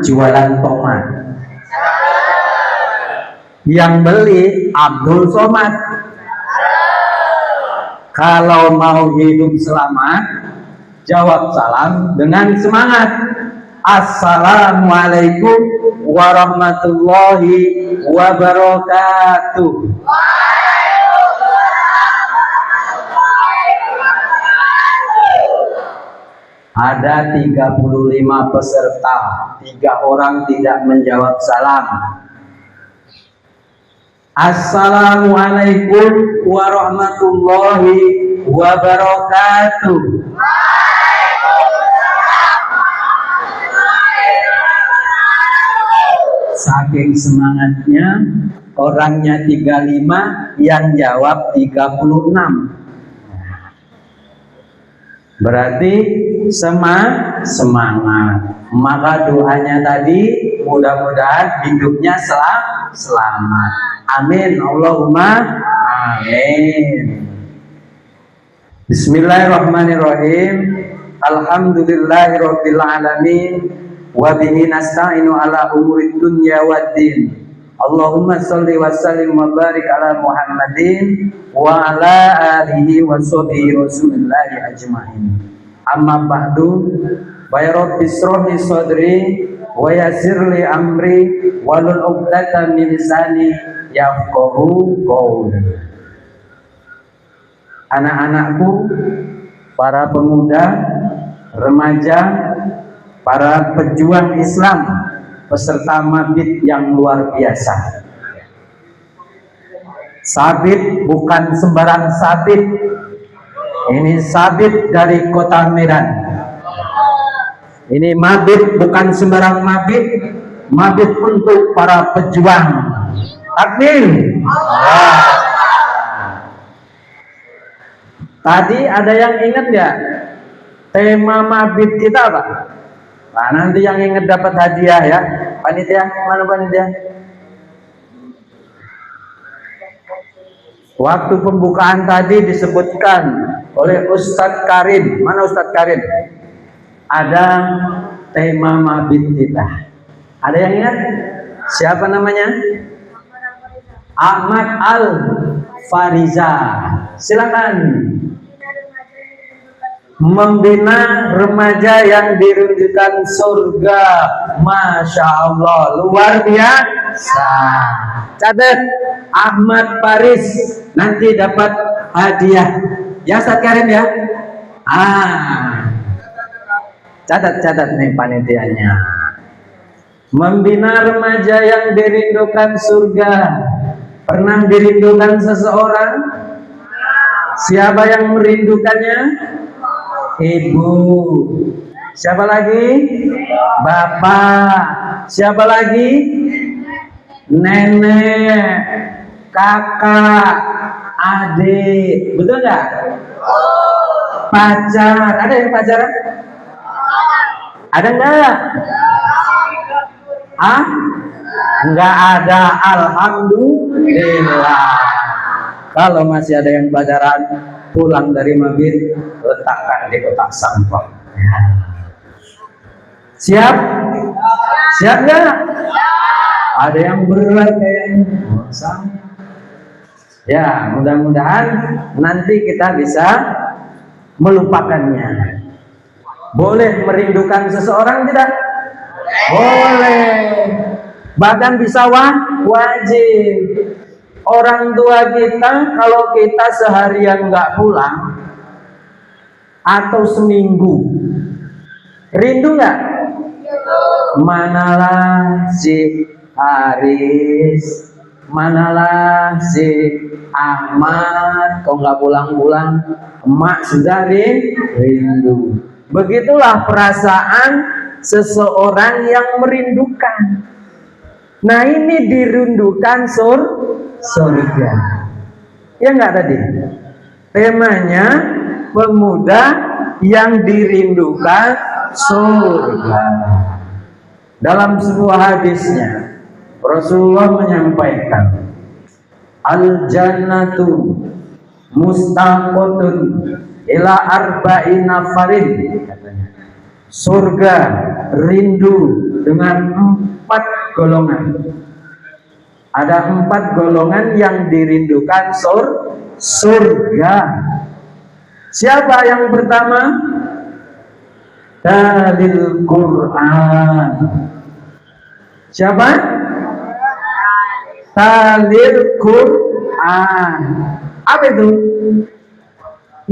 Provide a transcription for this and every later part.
jualan tomat. Yang beli Abdul Somad. Kalau mau hidup selamat, jawab salam dengan semangat. Assalamualaikum warahmatullahi wabarakatuh. Ada 35 peserta, 3 orang tidak menjawab salam. Assalamualaikum warahmatullahi wabarakatuh. Saking semangatnya, orangnya 35, yang jawab 36. Berarti semangat. Maka doanya tadi mudah-mudahan hidupnya selamat. Amin. Allahumma amin. Bismillahirrahmanirrahim. Alhamdulillahirabbil alamin. Wa bihi nasta'inu ala umurid dunya waddin. Allahumma sholli wa sallim wa barik ala Muhammadin wa ala alihi wa sahbihi rasulillahi ajma'in. Amma ba'du, wa ya rabbi ishrah li sadri wa yassir li amri wahlul 'uqdatam min lisani yafqahu qawli. Anak-anakku, para pemuda, remaja, para pejuang Islam, peserta mabit yang luar biasa. Sabit bukan sembarang sabit. Ini sabit dari Kota Medan. Ini mabit bukan sembarang mabit. Mabit untuk para pejuang. Takbir. Tadi ada yang ingat ya? Tema mabit kita apa? Nah, nanti yang ingat dapat hadiah ya. Panitia, mana panitia? Waktu pembukaan tadi disebutkan oleh Ustadz Karim. Mana Ustadz Karim? Ada tema mabit kita. Ada yang ingat? Siapa namanya? Ahmad Al Fariza. Silakan. Membina remaja yang dirindukan surga. Masya Allah, luar biasa. Catat, Ahmad Faris nanti dapat hadiah. Ya Ustadz Karim ya. Catat nih panitianya. Membina remaja yang dirindukan surga. Pernah dirindukan seseorang? Siapa yang merindukannya? Ibu. Siapa lagi? Bapak. Siapa lagi? Nenek, kakak, adik. Betul nggak? Pacar. Ada yang pacaran? Ada nggak? Nggak ada. Alhamdulillah. Kalau masih ada yang pacaran, pulang dari mabit, letakkan di kotak sampah. Siap? Siap nggak? Ada yang berat kayaknya. Ya, mudah-mudahan nanti kita bisa melupakannya. Boleh merindukan seseorang tidak? Boleh. Bahkan bisa wajib. Orang tua kita, kalau kita seharian nggak pulang atau seminggu, rindu nggak? Manalah si Haris, manalah si Ahmad, kok nggak pulang-pulang? Emak sudah rindu. Begitulah perasaan seseorang yang merindukan. Nah, ini dirindukan surga. Ya enggak tadi? Temanya pemuda yang dirindukan surga. Dalam sebuah hadisnya Rasulullah menyampaikan, al-jannatu mustaqotun ila arba'ina farid. Surga rindu dengan 4 golongan. Ada 4 golongan yang dirindukan surga. Siapa yang pertama? Talil Quran. Siapa? Talil Quran. Apa itu?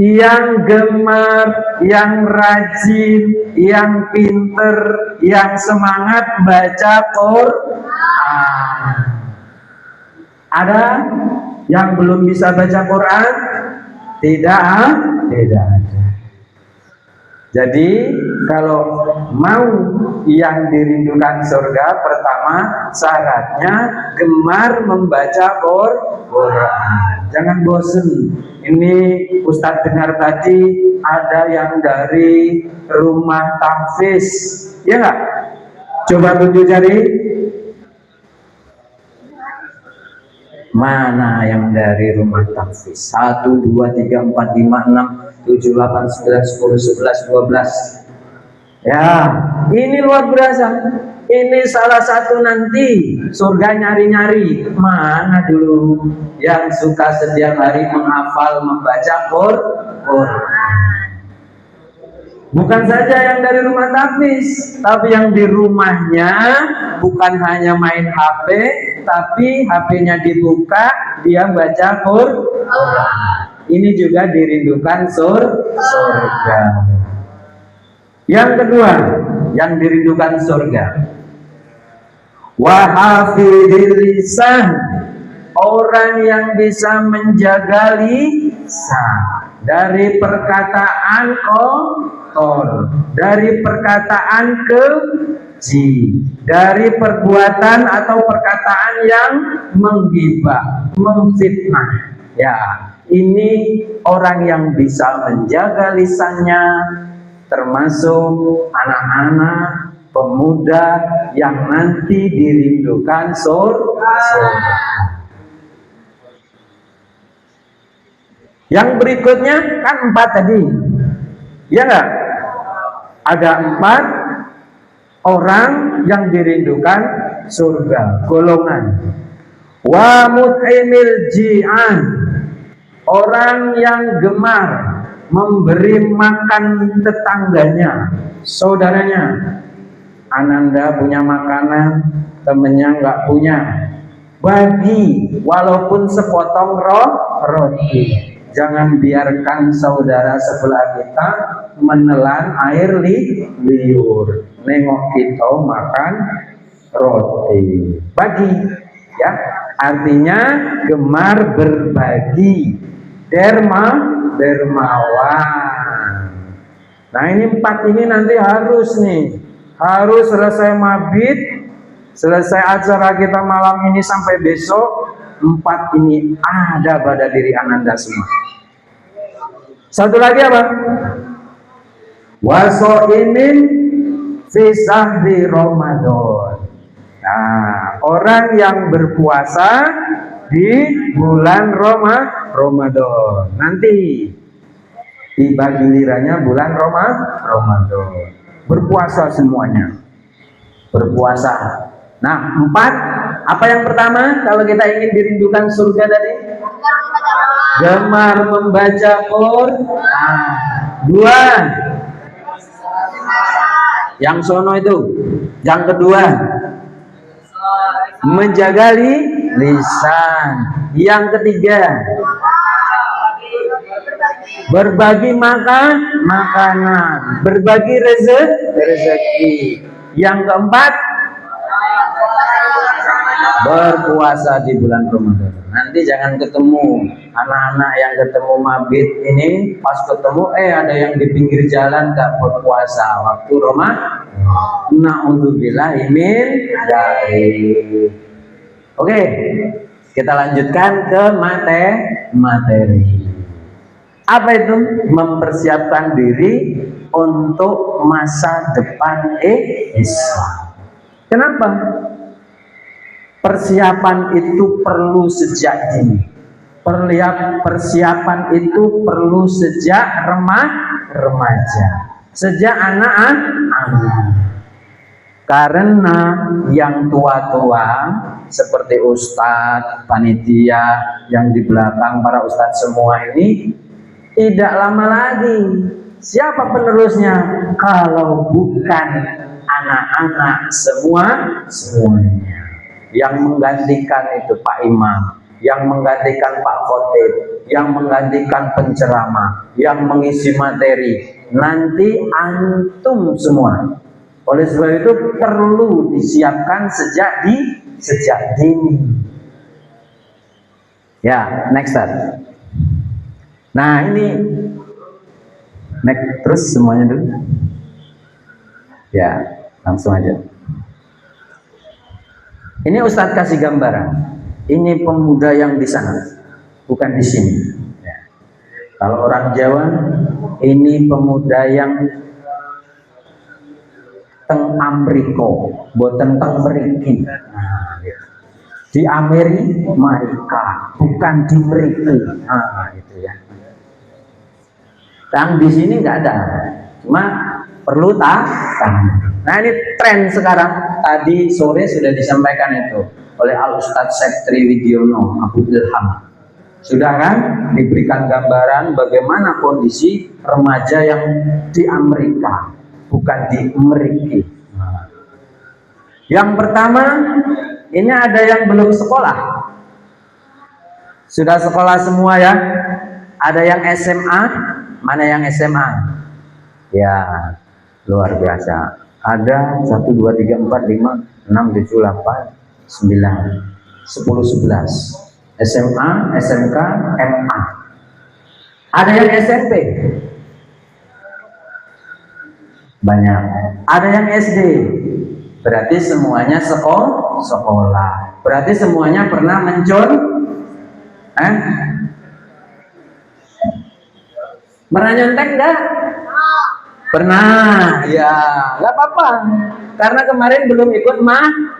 Yang gemar, yang rajin, yang pinter, yang semangat baca Quran. Ada yang belum bisa baca Quran? Tidak ada. Jadi kalau mau yang dirindukan surga, pertama syaratnya gemar membaca Quran. Jangan bosen. Ini Ustadz dengar tadi ada yang dari rumah tahfiz, ya nggak? Coba tunjuk jari. Mana yang dari rumah tahfiz? 1, 2, 3, 4, 5, 6, 7, 8, 9, 10, 11, 12. Ya, ini luar biasa. Ini salah satu nanti surga nyari-nyari. Mana dulu yang suka setiap hari menghafal, membaca Quran? Bukan saja yang dari rumah tahfiz, tapi yang di rumahnya bukan hanya main HP, tapi HP-nya dibuka, dia baca Quran. Ini juga dirindukan surga. Yang kedua, yang dirindukan surga, wahafidil lisan, orang yang bisa menjaga lisan dari perkataan kotor, dari perkataan keji, dari perbuatan atau perkataan yang menggibah, memfitnah. Ya, ini orang yang bisa menjaga lisannya, termasuk anak-anak, pemuda yang nanti dirindukan surga. Yang berikutnya kan 4 tadi, ya nggak? Ada 4 orang yang dirindukan surga, golongan. Wa mut'imil ji'an, orang yang gemar memberi makan tetangganya, saudaranya. Ananda punya makanan, temennya nggak punya, bagi walaupun sepotong roti. Jangan biarkan saudara sebelah kita menelan air liur. Nengok kita makan roti. Bagi, ya, artinya gemar berbagi, dermawan. Nah, ini 4 ini nanti harus selesai mabit, selesai acara kita malam ini sampai besok. 4 ini ada pada diri Ananda semua. Satu lagi apa? Wasoimin fi sahri Ramadan. Nah, orang yang berpuasa di bulan Ramadan. Nanti tiba gilirannya bulan Ramadan. Berpuasa semuanya. Berpuasa. Nah, 4, apa yang pertama kalau kita ingin dirindukan surga tadi? Gemar membaca Quran. 2, yang sono itu. Yang kedua, menjaga lisan. Yang ketiga, berbagi makanan, berbagi rezeki. Yang keempat, berpuasa di bulan Ramadan. Nanti jangan ketemu anak-anak yang ketemu mabit ini, pas ketemu ada yang di pinggir jalan gak berpuasa waktu Ramadan. Na'udzubillah min dzalik. Oke, kita lanjutkan ke materi. Apa itu? Mempersiapkan diri untuk masa depan Islam. Kenapa? Persiapan itu perlu sejak dini. Persiapan itu perlu sejak remaja, sejak anak-anak. Karena yang tua-tua seperti ustadz, panitia yang di belakang para ustadz semua ini tidak lama lagi. Siapa penerusnya? Kalau bukan anak-anak semuanya. Yang menggantikan itu Pak Imam, yang menggantikan Pak Khotib, yang menggantikan penceramah, yang mengisi materi. Nanti antum semua. Oleh sebab itu perlu disiapkan sejak dini. Ya, next step. Nah ini next terus semuanya dulu. Ya, langsung aja. Ini Ustadz kasih gambaran. Ini pemuda yang di sana, bukan di sini. Ya. Kalau orang Jawa, ini pemuda yang teng Amriko, boten teng mriki. Nah, gitu. Di Amerika, bukan di mriki. Nah, gitu ya. Yang di sini nggak ada, cuma perlu tahu. Nah ini tren sekarang. Tadi sore sudah disampaikan itu oleh Al Ustadz Syekh Triwidyono Abu Ilham. Sudah kan diberikan gambaran bagaimana kondisi remaja yang di Amerika, bukan di Meriki. Yang pertama, ini ada yang belum sekolah. Sudah sekolah semua ya? Ada yang SMA? Mana yang SMA? Ya, luar biasa. Ada 1, 2, 3, 4, 5, 6, 7, 8, 9, 10, 11. SMA, SMK, MA. Ada yang SMP? Banyak. Ada yang SD? Berarti semuanya sekolah. Berarti semuanya pernah pernah nyontek enggak? Pernah, ya, nggak apa-apa. Karena kemarin belum ikut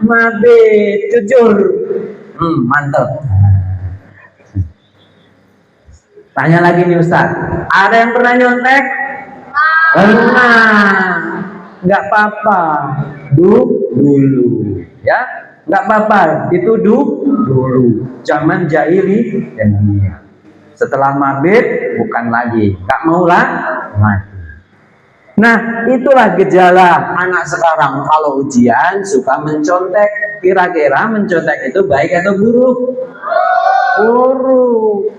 mabit, jujur. Mantap. Tanya lagi nih Ustaz, ada yang pernah nyontek? Pernah. Nggak apa-apa. Dulu, ya, nggak apa-apa. Itu dulu. Zaman jahiliyah. Setelah mabit, bukan lagi. Nggak mau lah. Nah, itulah gejala anak sekarang. Kalau ujian suka mencontek. Kira-kira mencontek itu baik atau buruk? Buruk.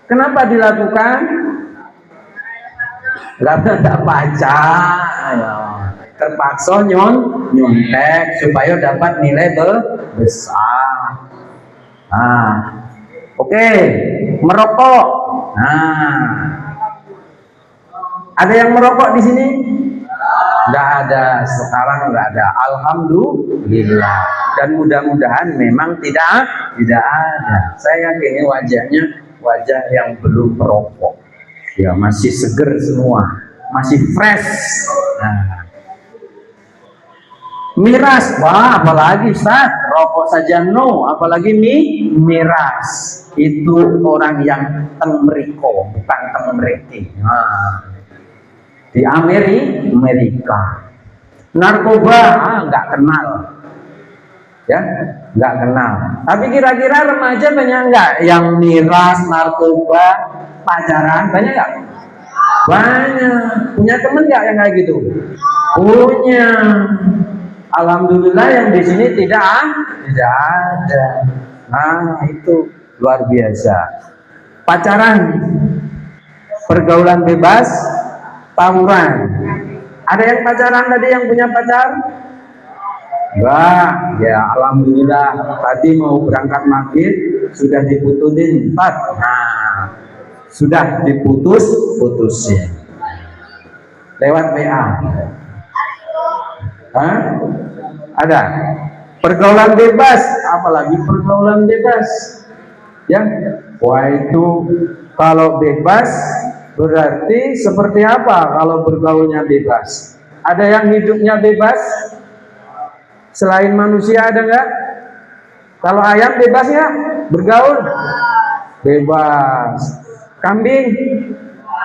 Kenapa dilakukan? Karena tidak baca. Terpaksa nyontek supaya dapat nilai besar. Nah, oke. Merokok. Nah, ada yang merokok di sini? Nggak ada, sekarang nggak ada. Alhamdulillah. Dan mudah-mudahan memang tidak ada. Saya yakin ini wajahnya wajah yang belum merokok. Ya masih seger semua, masih fresh. Nah. Miras, wah apalagi Ustaz, rokok saja no, apalagi miras. Itu orang yang tengmeriko, bukan tengmeriki. Nah. Di Amerika. Narkoba nggak kenal, ya nggak kenal. Tapi kira-kira remaja banyak nggak yang miras, narkoba, pacaran banyak nggak? Banyak. Punya temen nggak yang kayak gitu? Punya. Alhamdulillah yang di sini tidak ada. Nah itu luar biasa. Pacaran, pergaulan bebas, tawuran. Ada yang pacaran tadi, yang punya pacar? Enggak, ya alhamdulillah. Tadi mau berangkat maghrib sudah diputusin. Nah, sudah putusin lewat WA. Ada pergaulan bebas, apalagi pergaulan bebas. Ya, wah itu kalau bebas berarti seperti apa kalau bergaulnya bebas? Ada yang hidupnya bebas? Selain manusia ada nggak? Kalau ayam bebas nggak? Bergaul? Bebas. Kambing?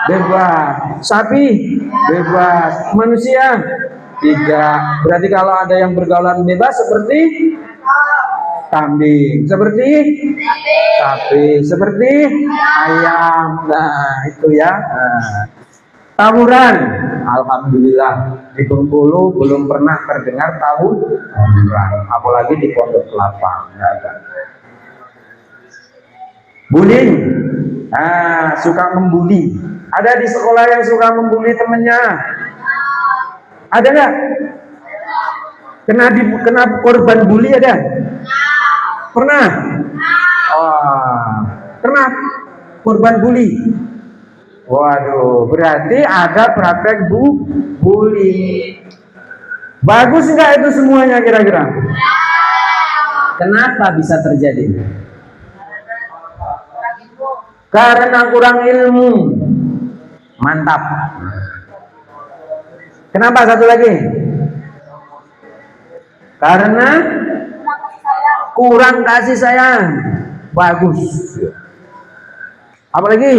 Bebas. Sapi? Bebas. Manusia? Tidak. Berarti kalau ada yang bergaulan bebas seperti kambing, seperti sapi, seperti ayam. Nah, itu ya. Nah, tawuran. Alhamdulillah di Bengkulu belum pernah terdengar tawuran, apalagi di Pondok Kelapa. Nggak ada. Bullying. Nah, suka membuli. Ada di sekolah yang suka membuli temennya? Ada nggak? Kena korban bully ada? Pernah? Oh, pernah korban bully? Waduh, berarti ada praktek bully. Bagus nggak itu semuanya kira-kira? Kenapa bisa terjadi? Karena kurang ilmu. Mantap. Kenapa satu lagi? Karena kurang kasih sayang. Bagus. Apalagi?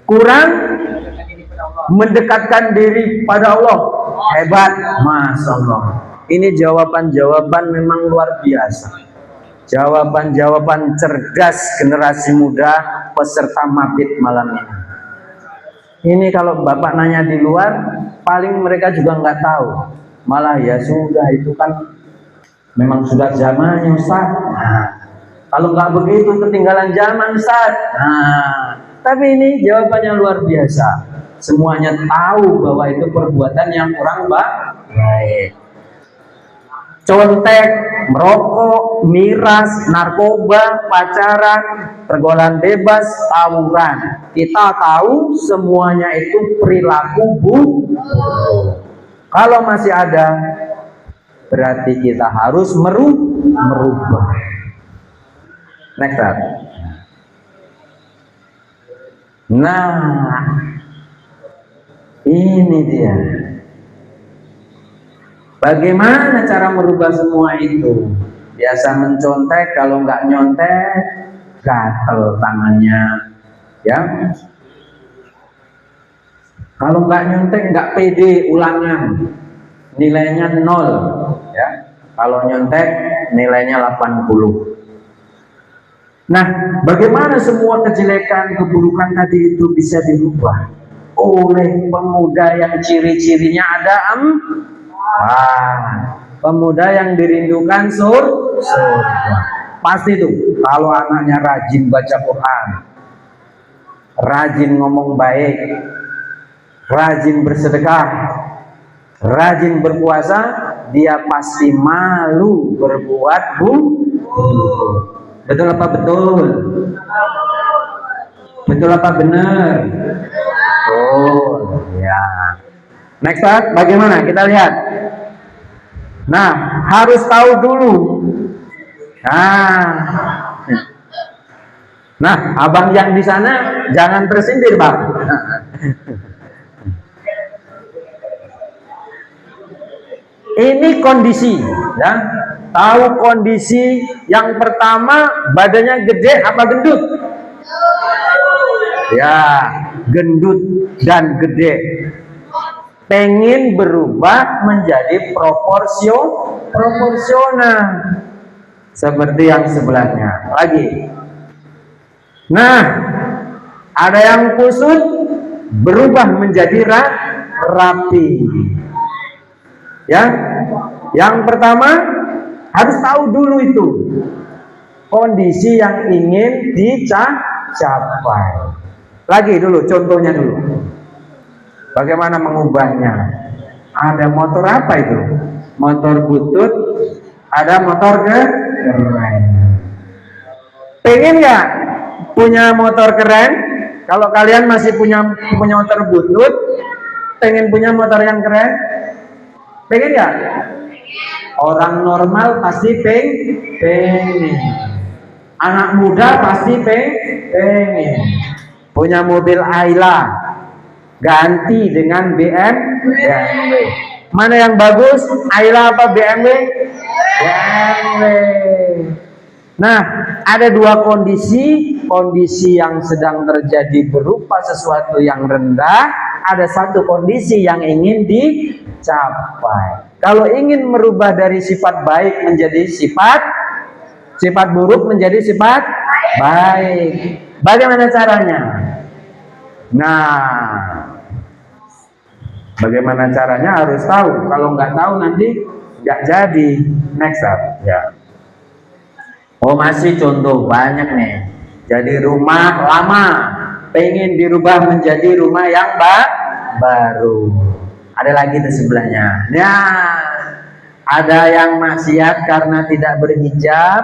Kurang mendekatkan diri pada Allah. Hebat. Masya Allah. Ini jawaban-jawaban memang luar biasa. Jawaban-jawaban cerdas generasi muda peserta mabit malam ini. Ini kalau Bapak nanya di luar, paling mereka juga nggak tahu. Malah ya sudah, itu kan memang sudah zamannya Ustaz. Nah, kalau nggak begitu ketinggalan zaman Ustaz. Nah, tapi ini jawabannya luar biasa. Semuanya tahu bahwa itu perbuatan yang kurang baik. Contek, merokok, miras, narkoba, pacaran, pergaulan bebas, tawuran. Kita tahu semuanya itu perilaku buruk. Kalau masih ada, berarti kita harus merubah. Next up. Nah, ini dia. Bagaimana cara merubah semua itu? Biasa mencontek, kalau nggak nyontek, gatel tangannya, ya. Kalau nggak nyontek, nggak pede, ulangan, nilainya 0, ya. Kalau nyontek, nilainya 80. Nah, bagaimana semua kejelekan, keburukan tadi itu bisa dirubah oleh pemuda yang ciri-cirinya ada pemuda yang dirindukan surga. Pasti tuh kalau anaknya rajin baca Quran, rajin ngomong baik, rajin bersedekah, rajin berpuasa, dia pasti malu berbuat buruk. Betul apa betul? Betul apa benar? Betul. Ya. Next up, bagaimana? Kita lihat. Nah, harus tahu dulu. Nah, abang yang di sana jangan tersindir, Bang. Ini kondisi, ya. Tahu kondisi yang pertama, badannya gede apa gendut? Ya, gendut dan gede. Pengen berubah menjadi proporsional seperti yang sebelahnya lagi. Nah, ada yang kusut berubah menjadi rapi. Ya, yang pertama harus tahu dulu itu kondisi yang ingin dicapai. Lagi dulu, contohnya dulu. Bagaimana mengubahnya? Ada motor apa itu? Motor butut, ada motor keren. Pengen nggak punya motor keren? Kalau kalian masih punya motor butut, pengen punya motor yang keren? Pengen nggak? Orang normal pasti pengen. Anak muda pasti pengen. Punya mobil Ayla, ganti dengan BMW. Mana yang bagus? Ayla apa BMW? BMW. Nah, ada dua kondisi yang sedang terjadi berupa sesuatu yang rendah, ada satu kondisi yang ingin dicapai. Kalau ingin merubah dari sifat baik menjadi sifat buruk menjadi sifat baik, bagaimana caranya? Nah, bagaimana caranya harus tahu. Kalau nggak tahu nanti nggak jadi. Next up, ya. Oh, masih contoh banyak nih. Jadi rumah lama pengen dirubah menjadi rumah yang baru. Ada lagi di sebelahnya. Nah, ada yang maksiat karena tidak berhijab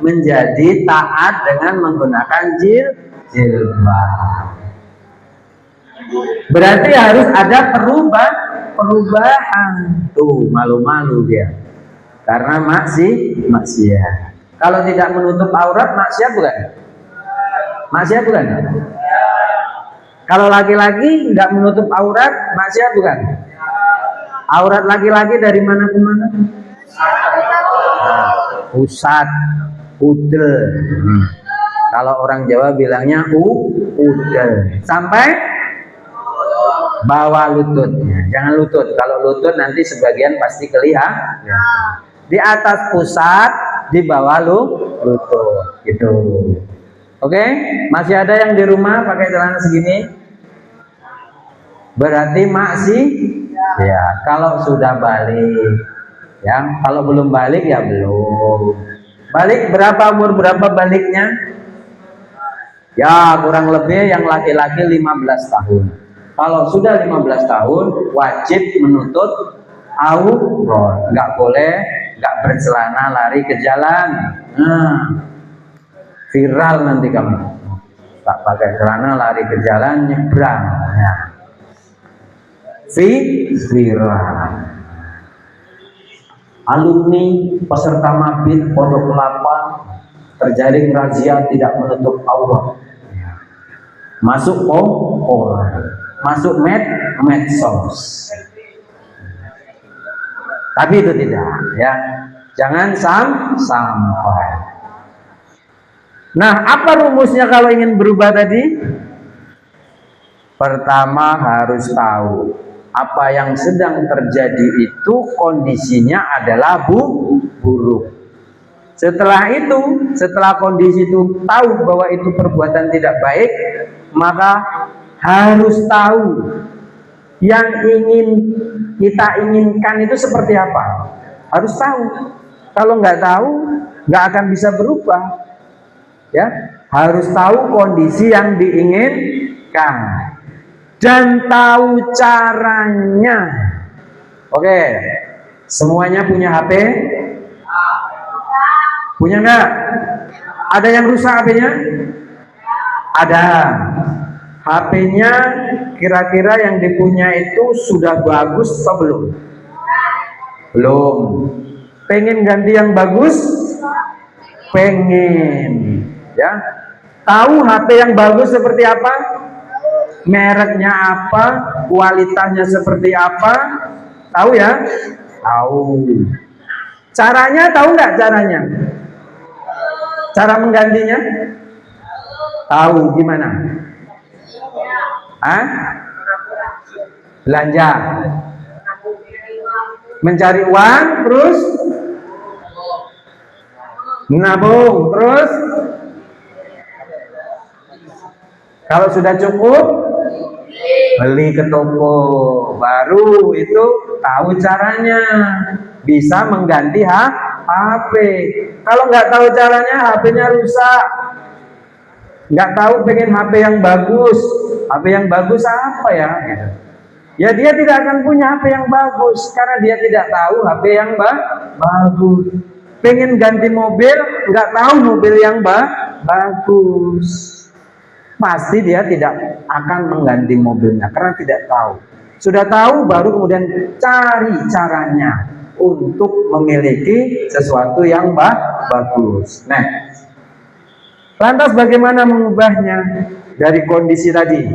menjadi taat dengan menggunakan jilbab. Berarti harus ada perubahan. Tuh, malu-malu dia. Karena maksiat. Kalau tidak menutup aurat maksiat bukan? Maksiat bukan? Kalau laki-laki nggak menutup aurat maksiat bukan? Aurat laki-laki dari mana ke mana? Pusat, udel. Kalau orang Jawa bilangnya udel. Sampai bawah lututnya. Jangan lutut. Kalau lutut nanti sebagian pasti kelihatan. Di atas pusat, di bawah lutut. Gitu. Oke? Masih ada yang di rumah pakai celana segini? Berarti masih ya. Kalau sudah balik, ya. Kalau belum balik ya belum. Balik berapa, umur berapa baliknya? Ya, kurang lebih yang laki-laki 15 tahun. Kalau sudah 15 tahun wajib menutup aurat. Nggak boleh nggak bercelana lari ke jalan. Nah, viral nanti kamu. Tak pakai celana lari ke jalan nyebrang. Nah. Viral. Alumni peserta mabit Pondok Kelapa terjaring razia tidak menutup aurat. Masuk masuk medsos. Tapi itu tidak, ya. Jangan sampai. Nah, apa rumusnya kalau ingin berubah tadi? Pertama harus tahu apa yang sedang terjadi itu kondisinya adalah buruk. Setelah itu, setelah kondisi itu tahu bahwa itu perbuatan tidak baik, maka harus tahu yang kita inginkan itu seperti apa. Harus tahu. Kalau nggak tahu, nggak akan bisa berubah. Ya, harus tahu kondisi yang diinginkan dan tahu caranya. Oke, semuanya punya HP? Punya nggak? Ada yang rusak HP-nya? Ada. HP-nya kira-kira yang dipunya itu sudah bagus atau belum? Belum. Pengen ganti yang bagus? Pengen. Ya. Tahu HP yang bagus seperti apa? Mereknya apa? Kualitasnya seperti apa? Tahu ya? Tahu. Caranya tahu nggak caranya? Cara menggantinya? Tahu gimana? Belanja, mencari uang, terus menabung, terus kalau sudah cukup beli ke toko baru. Itu tahu caranya, bisa mengganti HP. Kalau nggak tahu caranya, HP-nya rusak. Nggak tahu pengen HP yang bagus. HP yang bagus apa ya? Ya dia tidak akan punya HP yang bagus karena dia tidak tahu HP yang bagus. Pengen ganti mobil, nggak tahu mobil yang bagus. Pasti dia tidak akan mengganti mobilnya karena tidak tahu. Sudah tahu baru kemudian cari caranya untuk memiliki sesuatu yang bagus. Nah, lantas bagaimana mengubahnya dari kondisi tadi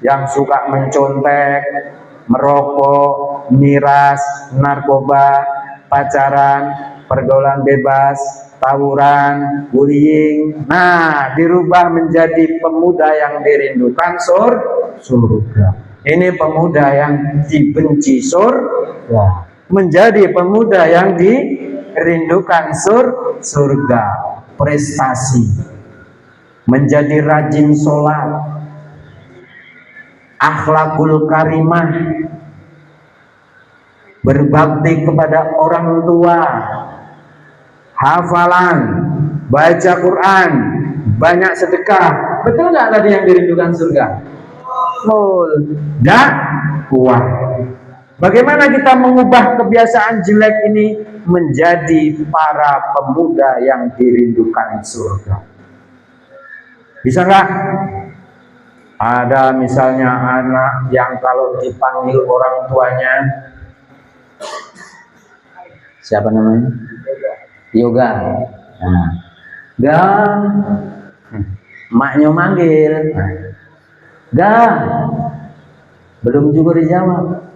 yang suka mencontek, merokok, miras, narkoba, pacaran, pergaulan bebas, tawuran, bullying. Nah, dirubah menjadi pemuda yang dirindukan surga. Ini pemuda yang dibenci surga menjadi pemuda yang dirindukan surga. Prestasi, menjadi rajin sholat, akhlakul karimah, berbakti kepada orang tua, hafalan, baca Quran, banyak sedekah. Betul nggak tadi yang dirindukan surga? Betul. Dakwah. Bagaimana kita mengubah kebiasaan jelek ini menjadi para pemuda yang dirindukan surga? Bisa nggak? Ada misalnya anak yang kalau dipanggil orang tuanya, siapa namanya? Yoga. Nah, gak, maknya manggil, gak, belum juga dijawab.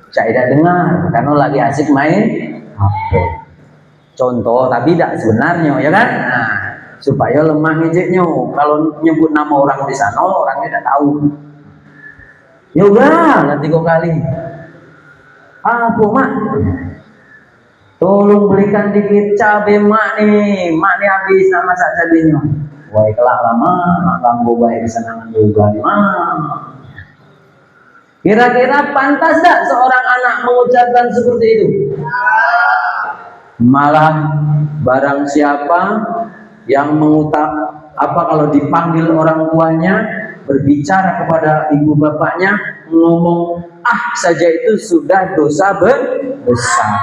Saya tidak dengar karena lagi asik main HP. Contoh, tapi tidak sebenarnya, ya kan? Nah, supaya lemah ngejeknya. Kalau nyebut nama orang di sana, orangnya tidak tahu. Yoga, nanti kok kali. Apa mak? Tolong belikan dikit cabai mak nih habis nama sak cabainya. Wah kelak lama, mak ganggu baik kesenangan juga nih mak. Kira-kira pantas tak seorang anak mengucapkan seperti itu? Malah barang siapa yang kalau dipanggil orang tuanya, berbicara kepada ibu bapaknya, ngomong saja itu sudah dosa besar.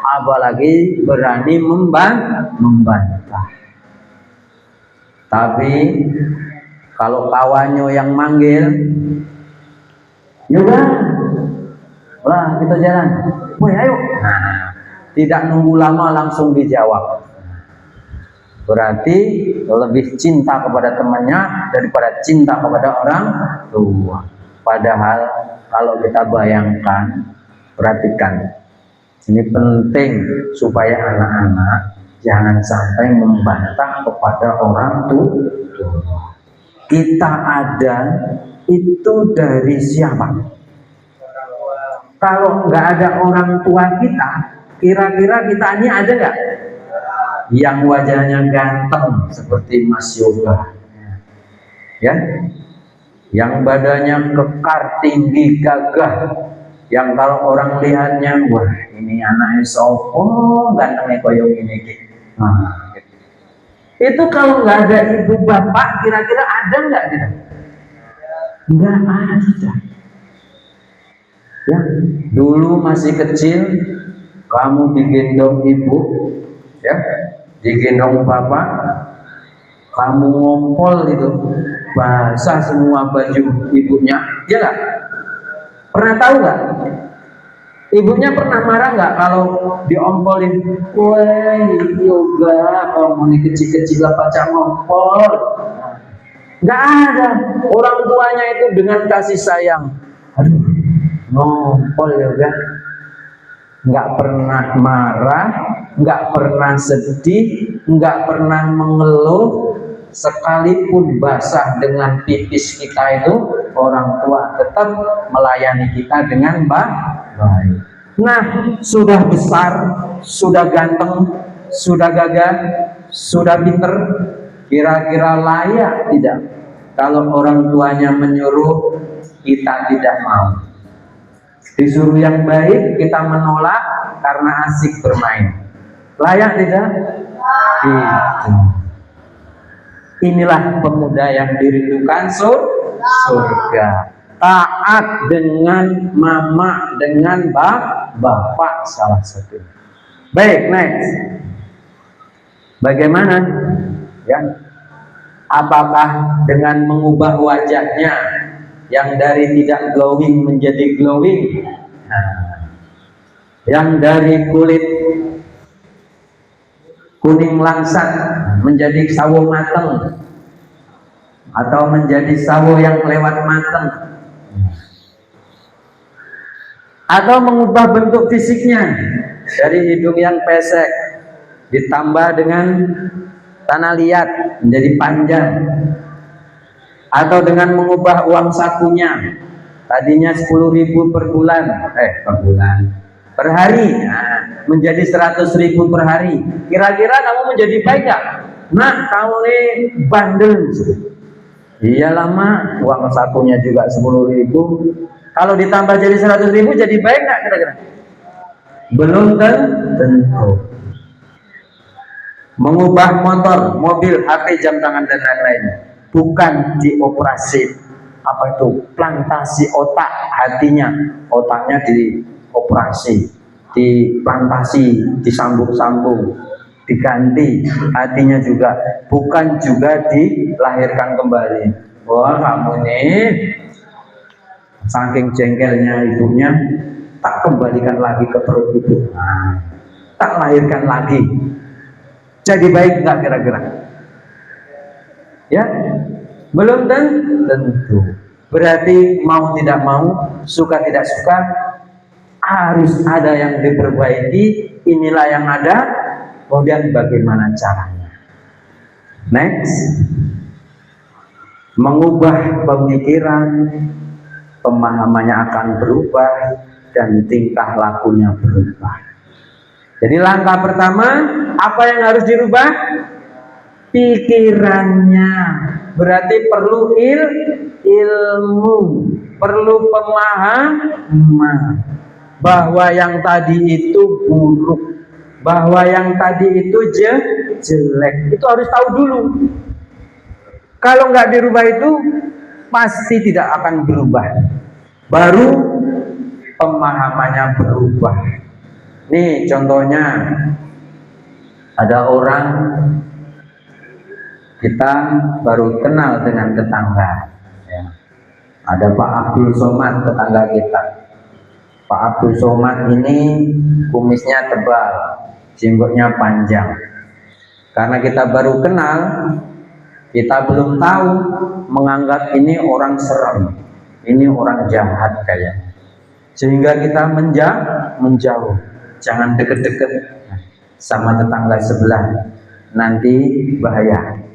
Apalagi berani membantah. Tapi kalau kawannya yang manggil, Yoga, lah kita jalan. Woi ayo. Nah, tidak nunggu lama langsung dijawab. Berarti lebih cinta kepada temannya daripada cinta kepada orang tua. Padahal kalau kita bayangkan, perhatikan, ini penting supaya anak-anak jangan sampai membantah kepada orang tua. Kita ada itu dari siapa? Kalau nggak ada orang tua kita, kira-kira kita ini ada nggak yang wajahnya ganteng seperti Mas Yoga, ya, yang badannya kekar, tinggi, gagah, yang kalau orang lihatnya, wah ini anaknya sopo, gantengnya koyong ini. Nah, itu kalau nggak ada ibu bapak, kira-kira ada nggak kita? Nggak ada. Ya, dulu masih kecil, kamu digendong ibu, ya, digendong bapak, kamu ngompol itu, basah semua baju ibunya, ya nggak? Pernah tahu nggak? Ibunya pernah marah nggak kalau diompolin? Woi Yoga, kamu ini kecil-kecil apa cak ngompol? Nggak ada. Orang tuanya itu dengan kasih sayang. Aduh, ngompol Yoga. Nggak pernah marah, nggak pernah sedih, nggak pernah mengeluh. Sekalipun basah dengan pipis kita itu, orang tua tetap melayani kita dengan baik. Nah, sudah besar, sudah ganteng, sudah gagah, sudah pinter, kira-kira layak tidak kalau orang tuanya menyuruh kita tidak mau? Disuruh yang baik kita menolak karena asik bermain. Layak tidak? Tidak. Inilah pemuda yang dirindukan surga. Taat dengan mama, dengan bapak salah satu. Baik, next. Bagaimana? Ya. Apakah dengan mengubah wajahnya yang dari tidak glowing menjadi glowing? Nah, yang dari kulit kuning langsat menjadi sawo mateng, atau menjadi sawo yang lewat mateng, atau mengubah bentuk fisiknya dari hidung yang pesek ditambah dengan tanah liat menjadi panjang, atau dengan mengubah uang sakunya Tadinya 10.000 per bulan, per hari, nah, menjadi 100.000 per hari. Kira-kira kamu menjadi baik gak? Nah, kamu ini bandel. Iya lama, uang sakunya juga 10.000. Kalau ditambah jadi 100.000, jadi baik gak kira-kira? Belum tentu. Mengubah motor, mobil, HP, jam tangan dan lain-lain bukan dioperasi, apa itu, plantasi otak hatinya, otaknya dioperasi, diplantasi, disambung-sambung, diganti, hatinya juga bukan juga dilahirkan kembali. Wah, kamu nih saking jengkelnya ibunya, tak kembalikan lagi ke perut ibu, tak lahirkan lagi. Jadi baik nggak kira-kira? Ya, belum tentu. Berarti mau tidak mau, suka tidak suka, harus ada yang diperbaiki. Inilah yang ada. Kemudian bagaimana caranya? Next, mengubah pemikiran, pemahamannya akan berubah dan tingkah lakunya berubah. Jadi langkah pertama, apa yang harus dirubah? Pikirannya. Berarti perlu ilmu, perlu pemahaman bahwa yang tadi itu buruk, bahwa yang tadi itu jelek. Itu harus tahu dulu. Kalau nggak dirubah itu pasti tidak akan berubah. Baru pemahamannya berubah. Nih contohnya, ada orang kita baru kenal dengan tetangga, ya. Ada Pak Abdul Somad, tetangga kita. Pak Abdul Somad ini kumisnya tebal, jenggotnya panjang. Karena kita baru kenal, kita belum tahu, menganggap ini orang serem, ini orang jahat kayaknya, sehingga kita menjauh. Jangan deket-deket sama tetangga sebelah, nanti bahaya.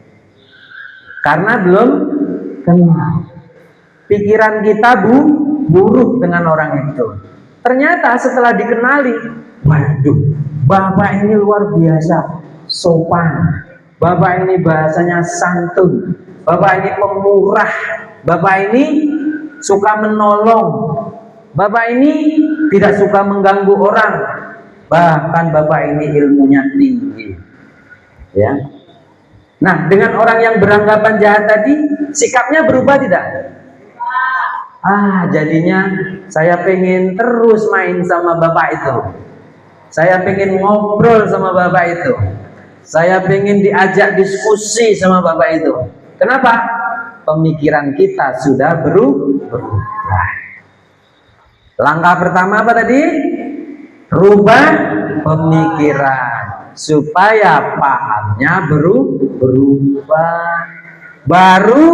Karena belum kenal. Pikiran kita buruk dengan orang itu. Ternyata setelah dikenali, waduh, bapak ini luar biasa sopan, bapak ini bahasanya santun, bapak ini pemurah, bapak ini suka menolong, bapak ini tidak suka mengganggu orang. Bahkan bapak ini ilmunya tinggi, ya. Nah, dengan orang yang beranggapan jahat tadi, sikapnya berubah tidak? Jadinya saya pengen terus main sama bapak itu, saya pengen ngobrol sama bapak itu, saya pengen diajak diskusi sama bapak itu. Kenapa? Pemikiran kita sudah berubah. Langkah pertama apa tadi? Rubah pemikiran supaya pahamnya berubah. Baru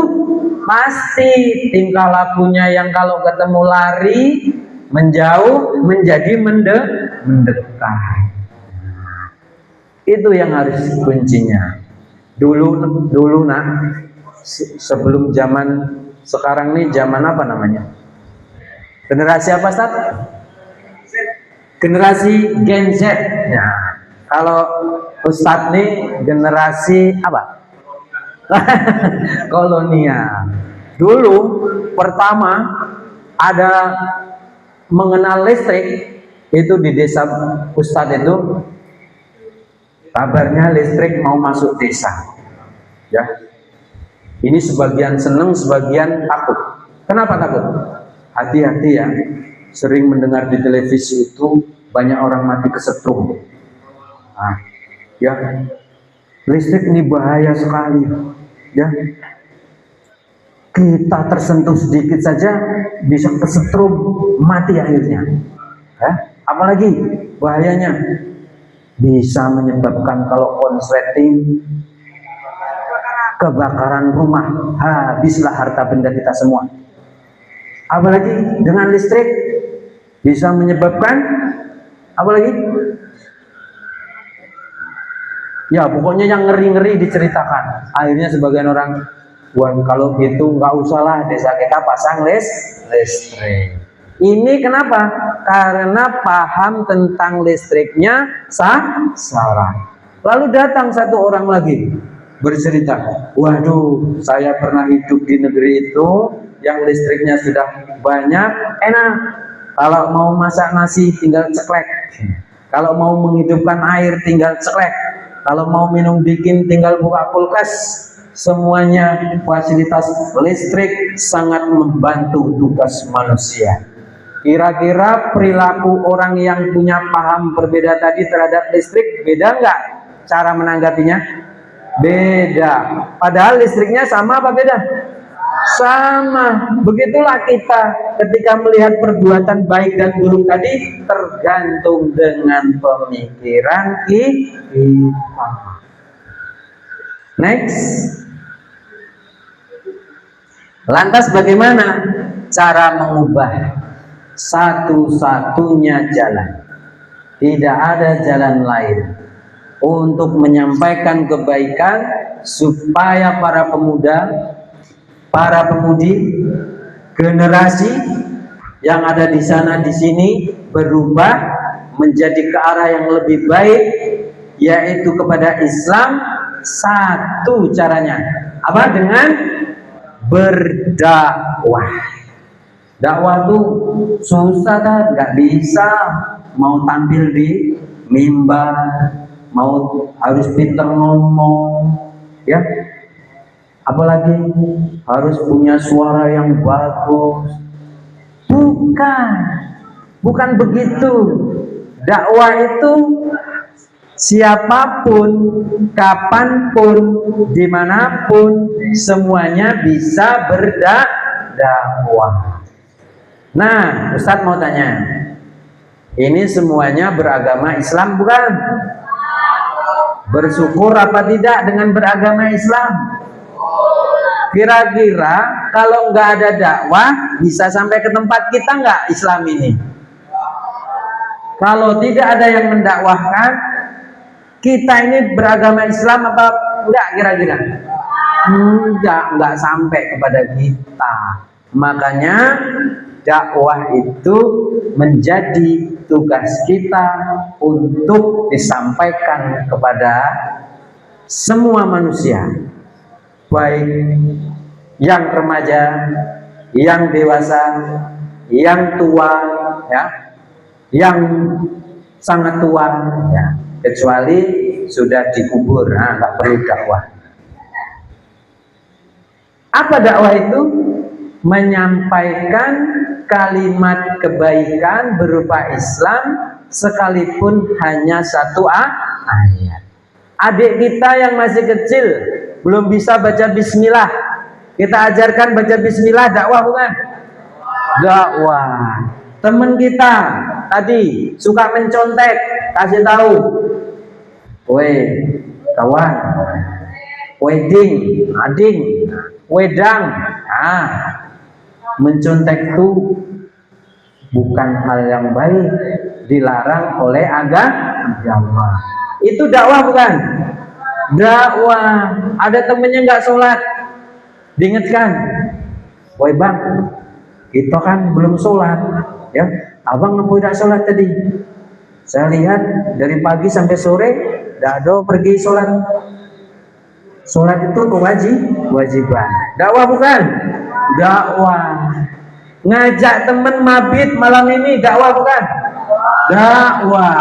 pasti tingkah lakunya yang kalau ketemu lari, menjauh, menjadi mendekat. Itu yang harus kuncinya. Dulu nak, sebelum zaman sekarang nih, zaman apa namanya? Generasi apa, Ustaz? Generasi Gen Z. Nah, kalau Ustadz nih generasi apa? Kolonial. Dulu pertama ada mengenal listrik itu di desa Ustadz itu, kabarnya listrik mau masuk desa. Ya. Ini sebagian seneng, sebagian takut. Kenapa takut? Hati-hati ya. Sering mendengar di televisi itu banyak orang mati kesetrum. Ya, listrik ini bahaya sekali. Ya, kita tersentuh sedikit saja bisa kesetrum, mati akhirnya. Ya, apalagi bahayanya bisa menyebabkan kalau konsleting kebakaran rumah, habislah harta benda kita semua. Apalagi dengan listrik bisa menyebabkan apalagi? Ya pokoknya yang ngeri-ngeri diceritakan. Akhirnya sebagian orang Wah, kalau gitu nggak usahlah desa kita pasang listrik. Ini kenapa? Karena paham tentang listriknya salah. Lalu datang satu orang lagi bercerita, waduh, saya pernah hidup di negeri itu yang listriknya sudah banyak, enak. Kalau mau masak nasi tinggal ceklek. Kalau mau menghidupkan air tinggal ceklek. Kalau mau minum dingin tinggal buka kulkas. Semuanya fasilitas listrik sangat membantu tugas manusia. Kira-kira perilaku orang yang punya paham berbeda tadi terhadap listrik beda nggak cara menanggapinya? Beda. Padahal listriknya sama apa beda? Sama. Begitulah kita ketika melihat perbuatan baik dan buruk tadi tergantung dengan pemikiran kita. Next. Lantas bagaimana cara mengubah? Satu-satunya jalan, tidak ada jalan lain untuk menyampaikan kebaikan supaya para pemuda, para pemudi, generasi yang ada di sana di sini berubah menjadi ke arah yang lebih baik, yaitu kepada Islam. Satu caranya apa? Dengan berdakwah. Dakwah tuh susah kan, nggak bisa mau tampil di mimbar, mau harus pintar ngomong, ya. Apalagi harus punya suara yang bagus. Bukan begitu. Dakwah itu siapapun, kapanpun, dimanapun, semuanya bisa berdakwah. Nah, Ustadz mau tanya, ini semuanya beragama Islam bukan? Bersyukur apa tidak dengan beragama Islam? Kira-kira kalau nggak ada dakwah bisa sampai ke tempat kita nggak Islam ini? Kalau tidak ada yang mendakwahkan, kita ini beragama Islam apa enggak kira-kira? Enggak sampai kepada kita. Makanya dakwah itu menjadi tugas kita untuk disampaikan kepada semua manusia, baik yang remaja, yang dewasa, yang tua, ya, yang sangat tua, ya, kecuali sudah dikubur, nah, nggak perlu dakwah. Apa dakwah itu? Menyampaikan kalimat kebaikan berupa Islam sekalipun hanya satu ayat. Adik kita yang masih kecil belum bisa baca bismillah, kita ajarkan baca bismillah, dakwah bukan? Dakwah. Teman kita tadi suka mencontek, kasih tahu, weh kawan, wedding, ading, wedang, mencontek itu bukan hal yang baik, dilarang oleh agama. Itu dakwah bukan? Dakwah. Ada temennya nggak sholat, diingatkan, woi bang, kita kan belum sholat, ya. Abang nemu tidak sholat tadi. Saya lihat dari pagi sampai sore, dado pergi sholat. Sholat itu kewajiban. Dakwah bukan? Dakwah. Ngajak temen mabit malam ini, dakwah bukan? Dakwah.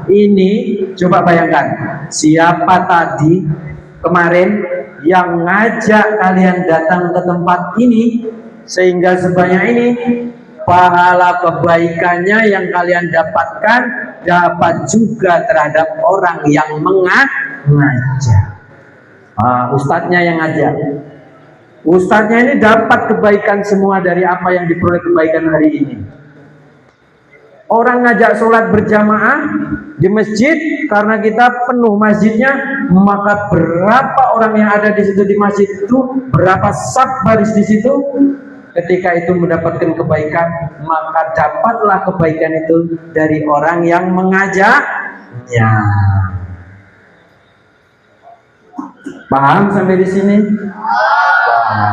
Ini coba bayangkan, siapa tadi kemarin yang ngajak kalian datang ke tempat ini sehingga sebanyak ini, pahala kebaikannya yang kalian dapatkan dapat juga terhadap orang yang mengajak. Ustadznya yang ngajak. Ustadznya ini dapat kebaikan semua dari apa yang diperoleh kebaikan hari ini. Orang ngajak sholat berjamaah di masjid, karena kita penuh masjidnya, maka berapa orang yang ada di situ di masjid itu, berapa saf baris di situ, ketika itu mendapatkan kebaikan, maka dapatlah kebaikan itu dari orang yang mengajaknya. Paham sampai di sini? Paham.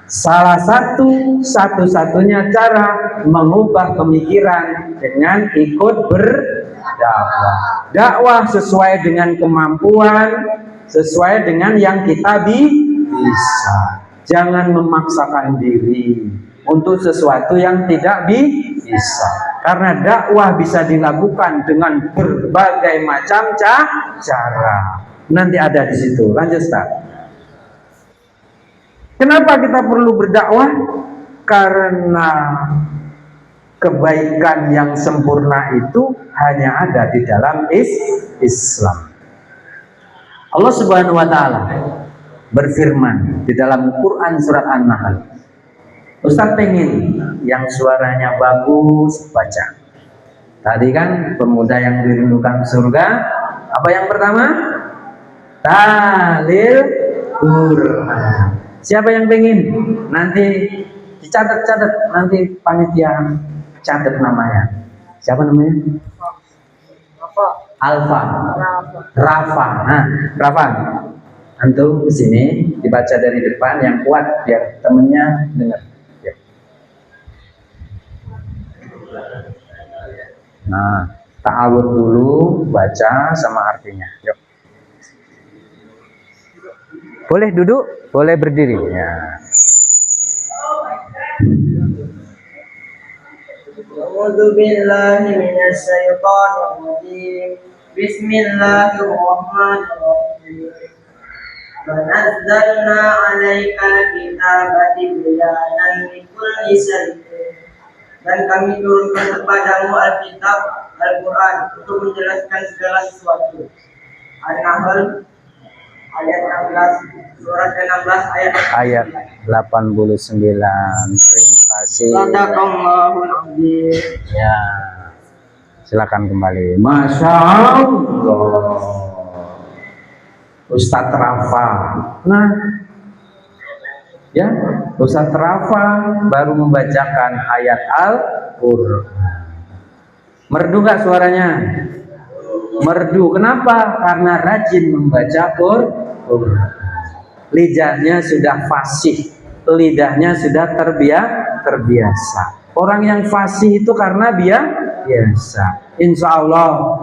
Salah satu-satunya cara mengubah pemikiran dengan ikut berdakwah. Dakwah sesuai dengan kemampuan, sesuai dengan yang kita bisa. Jangan memaksakan diri untuk sesuatu yang tidak bisa. Karena dakwah bisa dilakukan dengan berbagai macam cara. Nanti ada di situ. Lanjut, Ustaz. Kenapa kita perlu berdakwah? Karena kebaikan yang sempurna itu hanya ada di dalam Islam. Allah Subhanahu wa taala berfirman di dalam Quran surat An-Nahl. Ustaz pengen yang suaranya bagus baca. Tadi kan pemuda yang dirindukan surga. Apa yang pertama? Talil Quran. Siapa yang pengen? Nanti dicatat, nanti panitia catat namanya. Siapa namanya? Alfa. Rafa. Nah, Rafa. Antum kesini dibaca dari depan yang kuat biar temennya dengar. Ya. Nah, ta'awud dulu baca sama artinya. Yuk. Boleh duduk, boleh berdiri. Ya. A'udzubillahi minasyaitonirrajim. Bismillahirrahmanirrahim. Nazzalna 'alaikal kitaba tibyanan likulli syai'in. Dan kami turunkan kepadamu Alkitab, Al-Quran untuk menjelaskan segala sesuatu. An-Nahl ayat 16, surat ke-16 ayat 89. Terima kasih. Sadaqallahul azim. Ya. Silakan kembali. Masya Allah. Ustadz Rafa. Nah, ya, Ustadz Rafa baru membacakan ayat Al-Qur'an. Merdu gak suaranya? Merdu. Kenapa? Karena rajin membaca Qur'an. Lidahnya sudah fasih, lidahnya sudah terbiasa. Orang yang fasih itu karena biasa. Insya Allah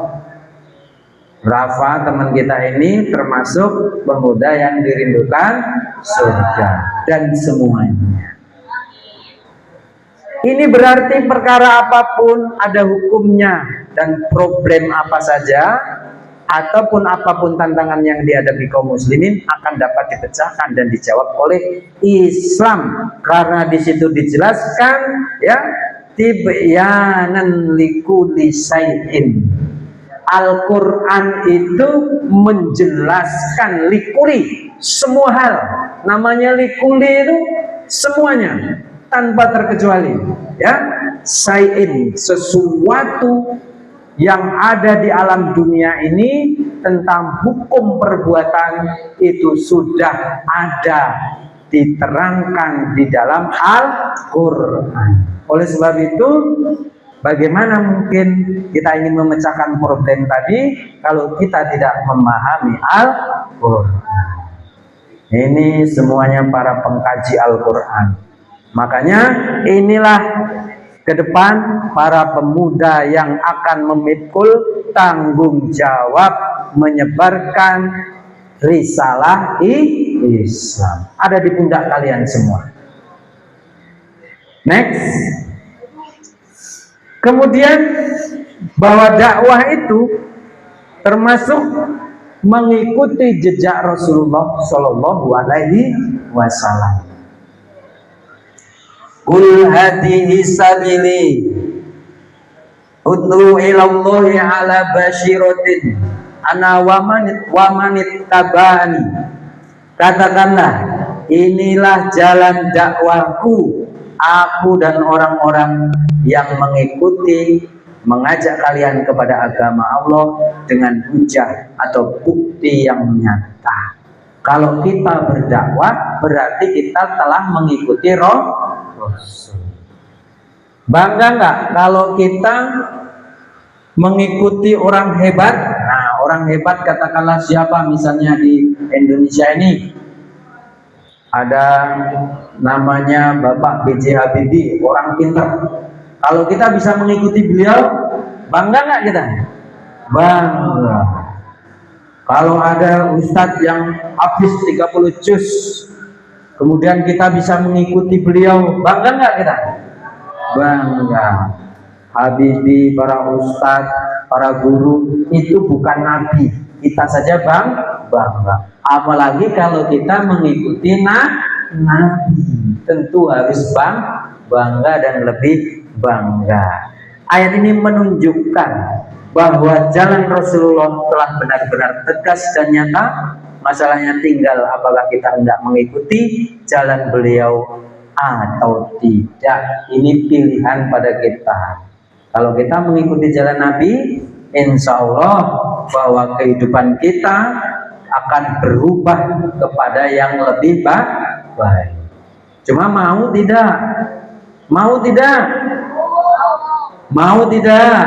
Rafa teman kita ini termasuk pemuda yang dirindukan surga dan semuanya. Ini berarti perkara apapun ada hukumnya, dan problem apa saja ataupun apapun tantangan yang dihadapi kaum muslimin akan dapat dipecahkan dan dijawab oleh Islam, karena di situ dijelaskan ya, tibyanan likulli syai'in. Al-Quran itu menjelaskan likuli, semua hal. Namanya likuli itu semuanya tanpa terkecuali, ya. Syai'in, sesuatu yang ada di alam dunia ini tentang hukum perbuatan itu sudah ada diterangkan di dalam Al-Quran. Oleh sebab itu, bagaimana mungkin kita ingin memecahkan problem tadi kalau kita tidak memahami Al-Quran? Ini semuanya para pengkaji Al-Quran. Makanya inilah ke depan para pemuda yang akan memikul tanggung jawab menyebarkan risalah Islam. Ada di pundak kalian semua. Next. Kemudian bahwa dakwah itu termasuk mengikuti jejak Rasulullah Shallallahu Alaihi Wasallam. Qul hadhihi sabili ud'u ila Allahi ala basyiratin ana wa manit tabani. Katakanlah, inilah jalan dakwahku, aku dan orang-orang yang mengikuti, mengajak kalian kepada agama Allah dengan hujah atau bukti yang nyata. Kalau kita berdakwah berarti kita telah mengikuti Rasul. Bangga nggak kalau kita mengikuti orang hebat? Nah, orang hebat katakanlah siapa misalnya di Indonesia ini? Ada namanya Bapak B.J. Habibie, orang pintar. Kalau kita bisa mengikuti beliau, bangga nggak kita? Bangga. Kalau ada ustadz yang habis 30 juz, kemudian kita bisa mengikuti beliau, bangga nggak kita? Bangga. Habibie, para ustadz, para guru itu bukan nabi, kita saja bangga. Apalagi kalau kita mengikuti nabi, tentu harus bangga dan lebih bangga. Ayat ini menunjukkan bahwa jalan Rasulullah telah benar-benar tegas dan nyata. Masalahnya tinggal apakah kita hendak mengikuti jalan beliau atau tidak. Ini pilihan pada kita. Kalau kita mengikuti jalan Nabi, insya Allah bahwa kehidupan kita akan berubah kepada yang lebih baik. Cuma mau tidak? Mau tidak? Mau tidak?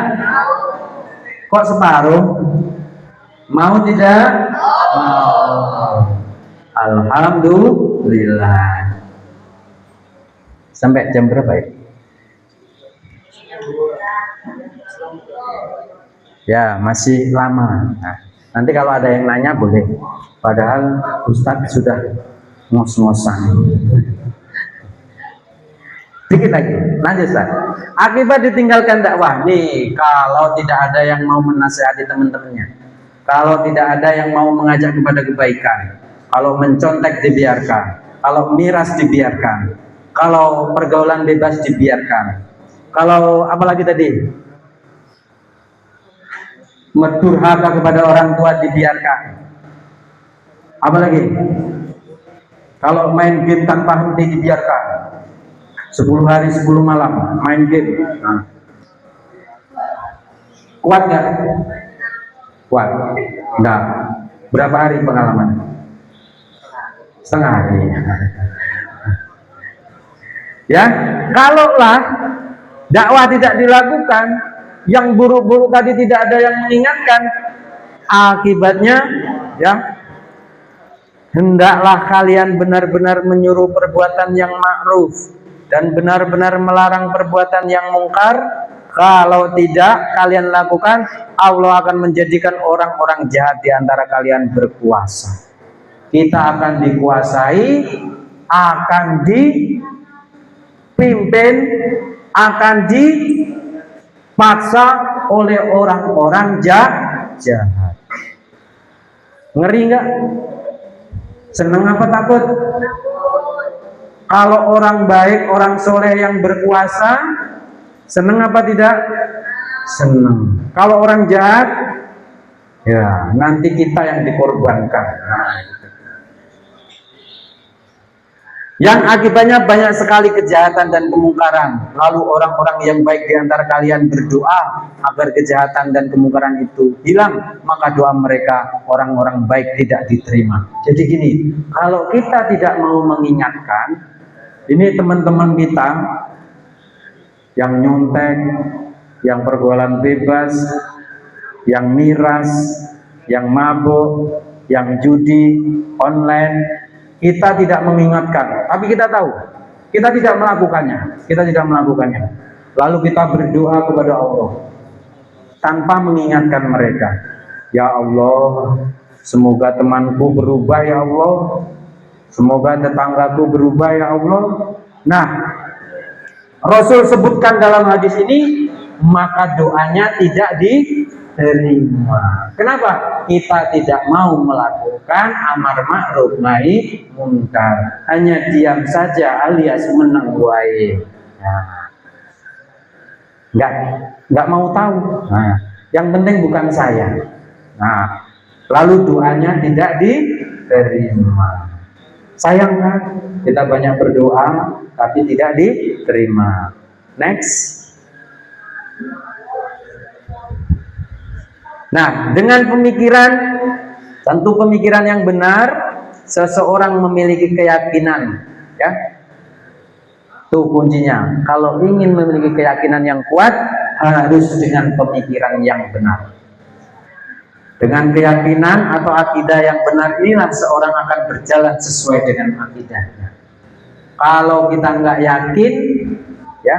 Kok separuh? Mau tidak? Mau. Alhamdulillah. Sampai jam berapa ya? Ya, masih lama. Nah, nanti kalau ada yang nanya boleh. Padahal Ustadz sudah ngos-ngosan. Dikit lagi, lanjut Ustaz. Akibat ditinggalkan dakwah. Nih, kalau tidak ada yang mau menasihati teman-temannya, kalau tidak ada yang mau mengajak kepada kebaikan, kalau mencontek dibiarkan, kalau miras dibiarkan, kalau pergaulan bebas dibiarkan, kalau apalagi tadi, durhaka kepada orang tua dibiarkan, apalagi kalau main game tanpa henti dibiarkan, 10 hari 10 malam main game. Nah, kuat nggak? Kuat? Enggak. Berapa hari pengalaman? Setengah hari. Ya, kalaulah dakwah tidak dilakukan, yang buruk-buruk tadi tidak ada yang mengingatkan, akibatnya ya, hendaklah kalian benar-benar menyuruh perbuatan yang ma'ruf dan benar-benar melarang perbuatan yang mungkar. Kalau tidak kalian lakukan, Allah akan menjadikan orang-orang jahat di antara kalian berkuasa. Kita akan dikuasai, akan dipimpin, akan dipaksa oleh orang-orang jahat. Ngeri nggak? Seneng apa takut? Kalau orang baik, orang soleh yang berkuasa, seneng apa tidak? Seneng. Kalau orang jahat, ya nanti kita yang dikorbankan. Yang akibatnya banyak sekali kejahatan dan kemungkaran. Lalu orang-orang yang baik di antara kalian berdoa agar kejahatan dan kemungkaran itu hilang, maka doa mereka orang-orang baik tidak diterima. Jadi gini, kalau kita tidak mau mengingatkan, ini teman-teman kita yang nyontek, yang pergaulan bebas, yang miras, yang mabuk, yang judi online, kita tidak mengingatkan, tapi kita tahu, kita tidak melakukannya, Lalu kita berdoa kepada Allah tanpa mengingatkan mereka. Ya Allah, semoga temanku berubah ya Allah, semoga tetanggaku berubah ya Allah. Nah, Rasul sebutkan dalam hadis ini, maka doanya tidak diterima. Kenapa? Kita tidak mau melakukan amar ma'ruf nahi munkar, hanya diam saja alias meneng wae. Nah, nggak mau tahu. Nah, yang penting bukan saya. Nah, lalu doanya tidak diterima. Sayang kan? Kita banyak berdoa tapi tidak diterima. Next. Nah, dengan pemikiran, tentu pemikiran yang benar, seseorang memiliki keyakinan, ya. Itu kuncinya. Kalau ingin memiliki keyakinan yang kuat, harus dengan pemikiran yang benar. Dengan keyakinan atau akidah yang benar inilah seorang akan berjalan sesuai dengan akidahnya. Kalau kita nggak yakin, ya,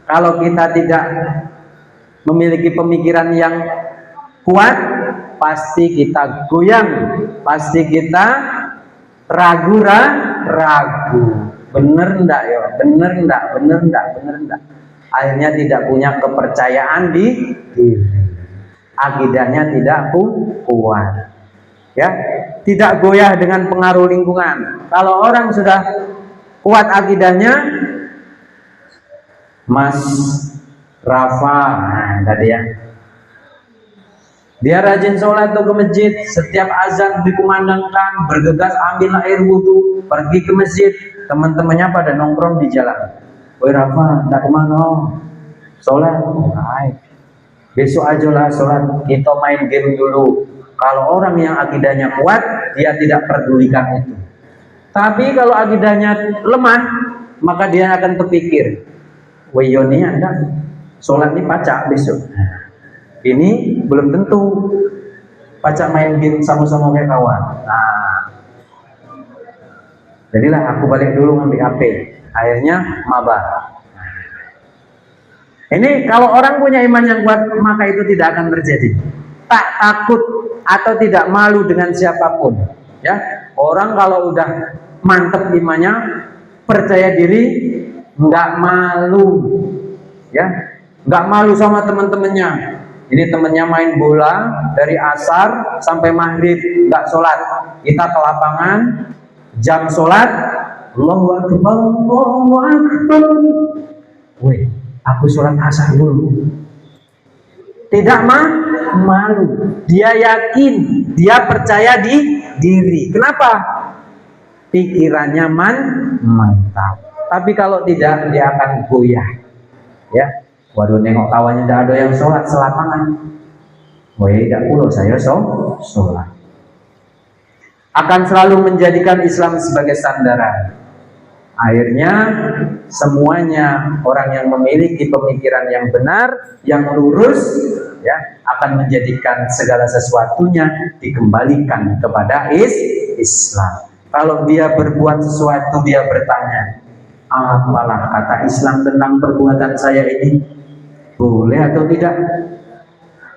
kalau kita tidak memiliki pemikiran yang kuat, pasti kita goyang, pasti kita ragu. Bener ndak ya? Bener ndak? Akhirnya tidak punya kepercayaan di diri. Akidahnya tidak kuat, ya, tidak goyah dengan pengaruh lingkungan. Kalau orang sudah kuat akidahnya, Mas Rafa, tadi ya, dia rajin sholat tuh ke masjid, setiap azan dikumandangkan, bergegas ambil air wudhu, pergi ke masjid, teman-temannya pada nongkrong di jalan. Woi Rafa, tak kemana? Sholat, baik. Besok aja lah sholat, kita main game dulu. Kalau orang yang akidahnya kuat, dia tidak pedulikan itu. Tapi kalau akidahnya lemah, maka dia akan terpikir, wayoni anda sholat ini pacak besok. Ini belum tentu pacak main game sama-sama kayak kawan. Nah, jadilah aku balik dulu ngambil HP. Akhirnya mabar. Ini kalau orang punya iman yang kuat, maka itu tidak akan terjadi. Tak takut atau tidak malu dengan siapapun. Ya, orang kalau udah mantep imannya, percaya diri, nggak malu, ya, nggak malu sama teman-temannya. Ini temennya main bola dari asar sampai maghrib nggak sholat. Kita ke lapangan, jam sholat, Allahu Akbar, Allahu Akbar. Wih, aku sholat asar dulu. Tidak malu. Dia yakin, dia percaya di diri. Kenapa? Pikirannya mantap. Tapi kalau tidak, dia akan goyah. Ya, waduh, nengok kawannya tidak ada yang sholat selapangan. Woi, tidak pula saya sholat. Akan selalu menjadikan Islam sebagai sandaran. Akhirnya semuanya orang yang memiliki pemikiran yang benar, yang lurus, ya, akan menjadikan segala sesuatunya dikembalikan kepada Islam. Kalau dia berbuat sesuatu, dia bertanya, apalah kata Islam tentang perbuatan saya ini? Boleh atau tidak?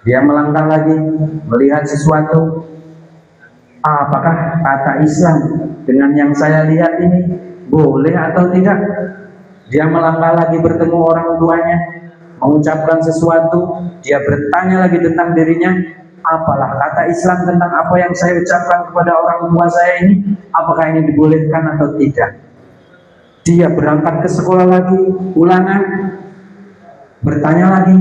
Dia melangkah lagi, melihat sesuatu, apakah kata Islam dengan yang saya lihat ini boleh atau tidak? Dia melangkah lagi bertemu orang tuanya, mengucapkan sesuatu, dia bertanya lagi tentang dirinya, apalah kata Islam tentang apa yang saya ucapkan kepada orang tua saya ini, apakah ini dibolehkan atau tidak? Dia berangkat ke sekolah lagi, ulangan, bertanya lagi,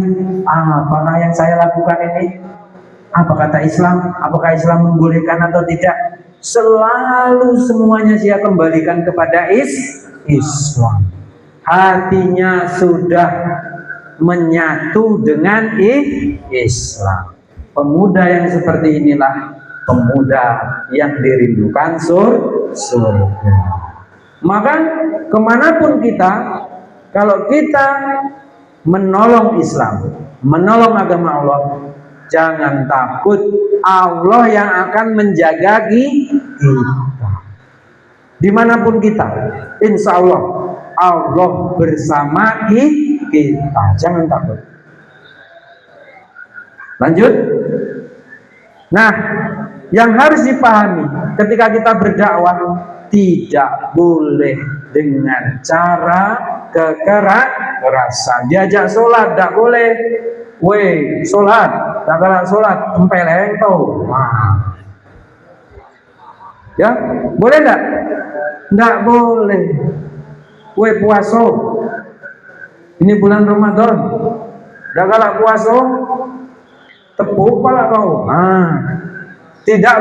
apakah yang saya lakukan ini, apa kata Islam, apakah Islam membolehkan atau tidak? Selalu semuanya dia kembalikan kepada Islam. Hatinya sudah menyatu dengan Islam. Pemuda yang seperti inilah pemuda yang dirindukan surga. Maka kemanapun kita, kalau kita menolong Islam, menolong agama Allah, jangan takut, Allah yang akan menjaga kita. Dimanapun kita, insya Allah, Allah bersama kita. Jangan takut. Lanjut. Nah, yang harus dipahami ketika kita berdakwah, tidak boleh dengan cara kekerasan. Diajak sholat, tidak boleh. Weh, sholat, tak kalah sholat, tempeleng tau. Nah. Ya, boleh enggak? Enggak boleh. Weh, puasa. Ini bulan Ramadan. Tak kalah puasa, tepuk pala kau. Nah. Tidak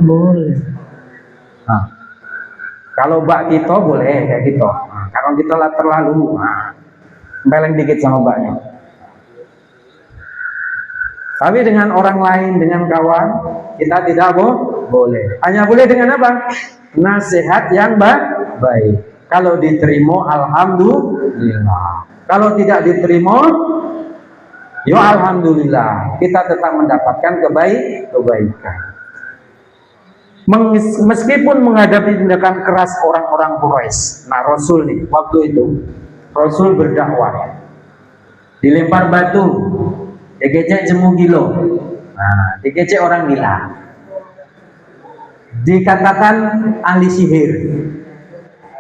boleh. Nah. Kalau bak kita boleh kayak gitu. Nah, kalau kita lah terlalu, tempeleng dikit sama baknya. Tapi dengan orang lain, dengan kawan, kita tidak boleh. Hanya boleh dengan apa? Nasihat yang baik. Kalau diterima, alhamdulillah. Kalau tidak diterima, ya alhamdulillah kita tetap mendapatkan kebaikan. Meskipun menghadapi tindakan keras orang-orang Quraisy. Nah, Rasul nih waktu itu Rasul berdakwah, dilempar batu, digecek jemu gilo, nah, digecek orang gila, dikatakan ahli sihir,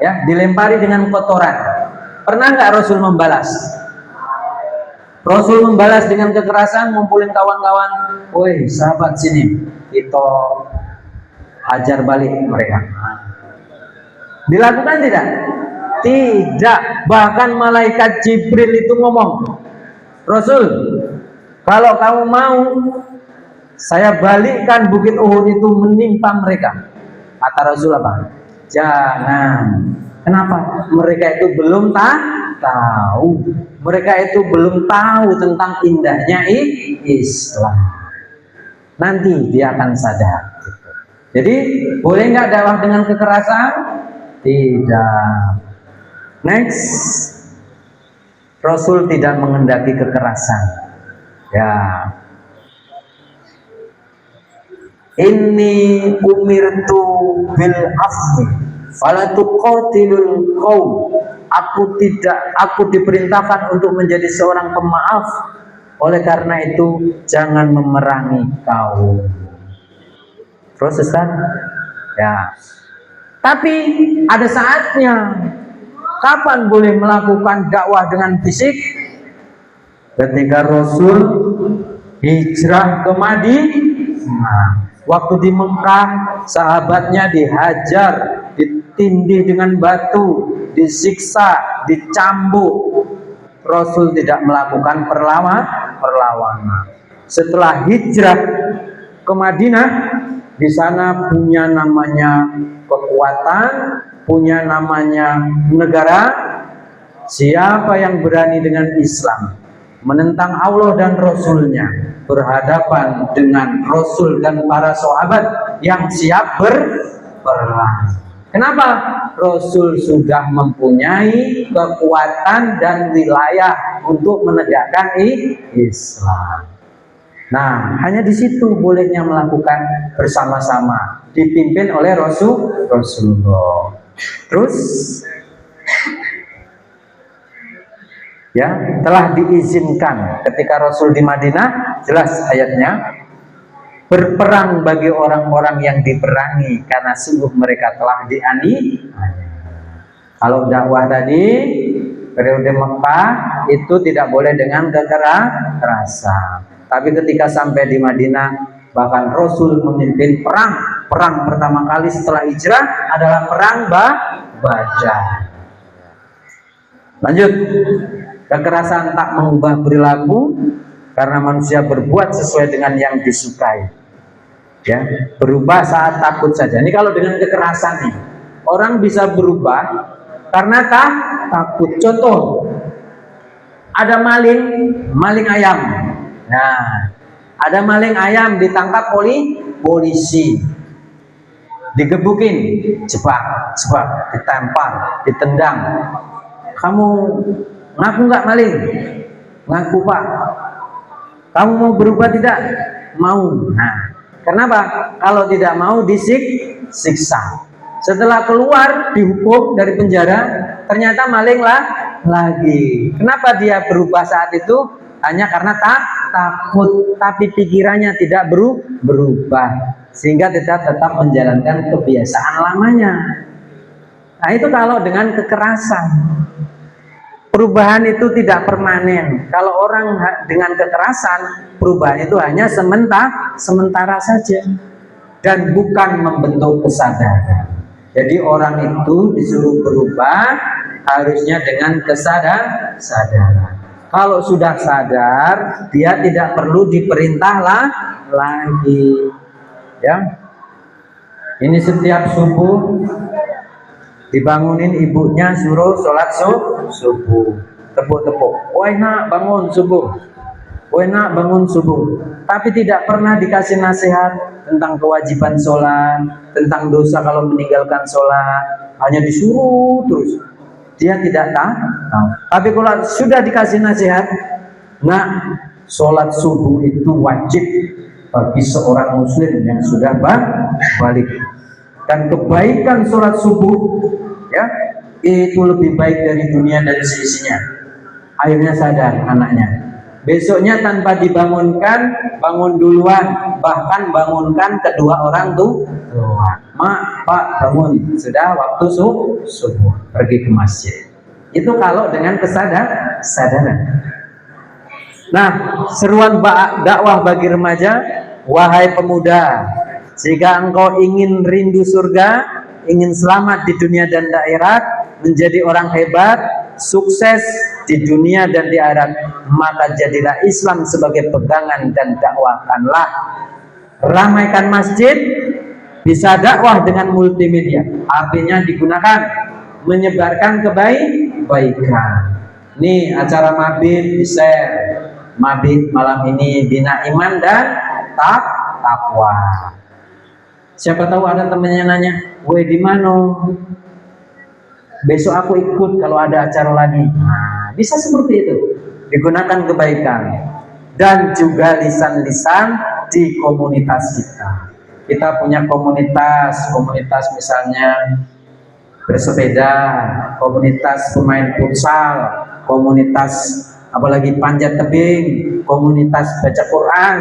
ya, dilempari dengan kotoran. Pernah nggak Rasul membalas? Rasul membalas dengan kekerasan, ngumpulin kawan-kawan, woi sahabat sini, kita ajar balik mereka. Dilakukan tidak? Tidak. Bahkan malaikat Jibril itu ngomong, Rasul, kalau kamu mau, saya balikkan bukit Uhud itu menimpa mereka. Kata Rasul apa? Jangan. Kenapa? Mereka itu belum tahu. Mereka itu belum tahu tentang indahnya Islam. Nanti dia akan sadar. Jadi boleh nggak dakwah dengan kekerasan? Tidak. Next, Rasul tidak mengendaki kekerasan. Ya. Inni umirtu bil afwi fala tuqatilul qaum. Aku diperintahkan untuk menjadi seorang pemaaf. Oleh karena itu jangan memerangi kaum. Proses kan? Ya. Tapi ada saatnya. Kapan boleh melakukan dakwah dengan fisik? Ketika Rasul hijrah ke Madinah. Waktu di Mekah, sahabatnya dihajar, ditindih dengan batu, disiksa, dicambuk. Rasul tidak melakukan perlawanan. Setelah hijrah ke Madinah, di sana punya namanya kekuatan, punya namanya negara. Siapa yang berani dengan Islam, menentang Allah dan Rasulnya, berhadapan dengan Rasul dan para sahabat yang siap berperang. Kenapa? Rasul sudah mempunyai kekuatan dan wilayah untuk menegakkan Islam. Nah, hanya di situ bolehnya melakukan bersama-sama, dipimpin oleh Rasulullah. Terus, ya, telah diizinkan ketika Rasul di Madinah, jelas ayatnya, berperang bagi orang-orang yang diperangi karena sungguh mereka telah dianiaya. Kalau dakwah tadi periode Mekah itu tidak boleh dengan kekerasan. Tapi ketika sampai di Madinah, bahkan Rasul memimpin perang. Perang pertama kali setelah hijrah adalah perang Badar. Lanjut. Kekerasan tak mengubah perilaku karena manusia berbuat sesuai dengan yang disukai. Ya, berubah saat takut saja. Ini kalau dengan kekerasan nih, orang bisa berubah karena takut. Contoh, ada maling ayam. Nah, ada maling ayam ditangkap polisi, digebukin, jebak, ditempar, ditendang. Kamu ngaku nggak maling? Ngaku Pak. Kamu mau berubah tidak? Mau. Nah, kenapa? Kalau tidak mau disiksa. Setelah keluar dihukum dari penjara, ternyata maling lagi. Kenapa dia berubah saat itu? Hanya karena takut, tapi pikirannya tidak berubah, sehingga tetap menjalankan kebiasaan lamanya. Nah, itu kalau dengan kekerasan. Perubahan itu tidak permanen. Kalau orang dengan kekerasan, perubahan itu hanya sementara saja dan bukan membentuk kesadaran. Jadi orang itu disuruh berubah harusnya dengan kesadaran. Kalau sudah sadar, dia tidak perlu diperintah lagi. Ya, ini setiap subuh dibangunin ibunya, suruh sholat subuh, tepuk-tepuk. Woi nak bangun subuh, woi nak bangun subuh. Tapi tidak pernah dikasih nasihat tentang kewajiban sholat, tentang dosa kalau meninggalkan sholat. Hanya disuruh terus. Dia tidak tahu. Tapi kalau sudah dikasih nasihat, nah sholat subuh itu wajib bagi seorang muslim yang sudah balik. Dan kebaikan sholat subuh ya itu lebih baik dari dunia dan seisinya. Akhirnya sadar anaknya. Besoknya tanpa dibangunkan, bangun duluan, bahkan bangunkan kedua orang tuh. Mak, Pak, bangun, sudah waktu subuh, pergi ke masjid. Itu kalau dengan kesadaran. Nah, seruan dakwah bagi remaja, wahai pemuda, jika engkau ingin rindu surga, ingin selamat di dunia dan akhirat, menjadi orang hebat, sukses di dunia dan di akhirat, maka jadilah Islam sebagai pegangan dan dakwahkanlah. Ramaikan masjid, bisa dakwah dengan multimedia, artinya digunakan menyebarkan kebaikan. Nih acara mabit di-share. Mabit malam ini bina iman dan takwa. Siapa tahu ada temannya nanya, "Weh di mana? Besok aku ikut kalau ada acara lagi." Nah, bisa seperti itu. Digunakan kebaikan dan juga lisan-lisan di komunitas kita. Kita punya komunitas misalnya bersepeda, komunitas pemain futsal, komunitas apalagi panjat tebing, komunitas baca Quran.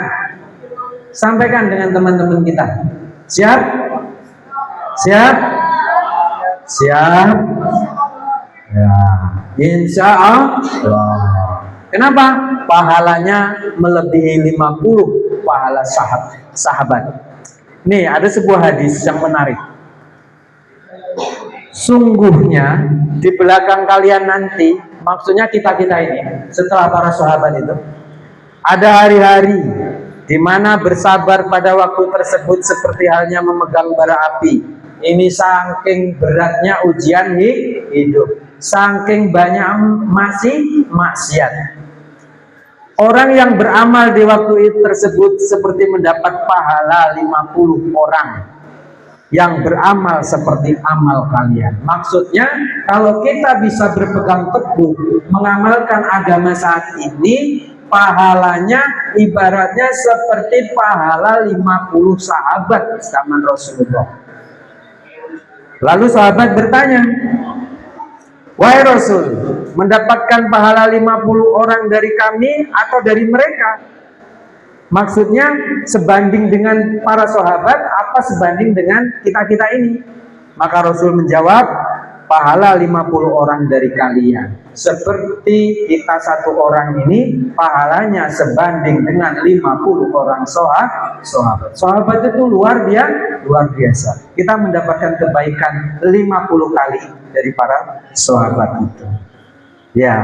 Sampaikan dengan teman-teman kita. Siap? Siap? Siap? Ya, insya Allah. Kenapa? Pahalanya melebihi 50 pahala sahabat. Nih, ada sebuah hadis yang menarik. Sungguhnya di belakang kalian nanti, maksudnya kita ini, setelah para sahabat itu, ada hari-hari di mana bersabar pada waktu tersebut seperti halnya memegang bara api. Ini saking beratnya ujian hidup, saking banyak masih maksiat. Orang yang beramal di waktu itu tersebut seperti mendapat pahala 50 orang yang beramal seperti amal kalian. Maksudnya kalau kita bisa berpegang teguh mengamalkan agama saat ini, pahalanya ibaratnya seperti pahala 50 sahabat zaman Rasulullah. Lalu sahabat bertanya, "Wahai Rasul, mendapatkan pahala 50 orang dari kami atau dari mereka?" Maksudnya sebanding dengan para sahabat apa sebanding dengan kita ini? Maka Rasul menjawab, pahala 50 orang dari kalian. Seperti kita satu orang ini, pahalanya sebanding dengan 50 orang sahabat. Sahabat itu luar biasa. Kita mendapatkan kebaikan 50 kali dari para sahabat itu. Ya.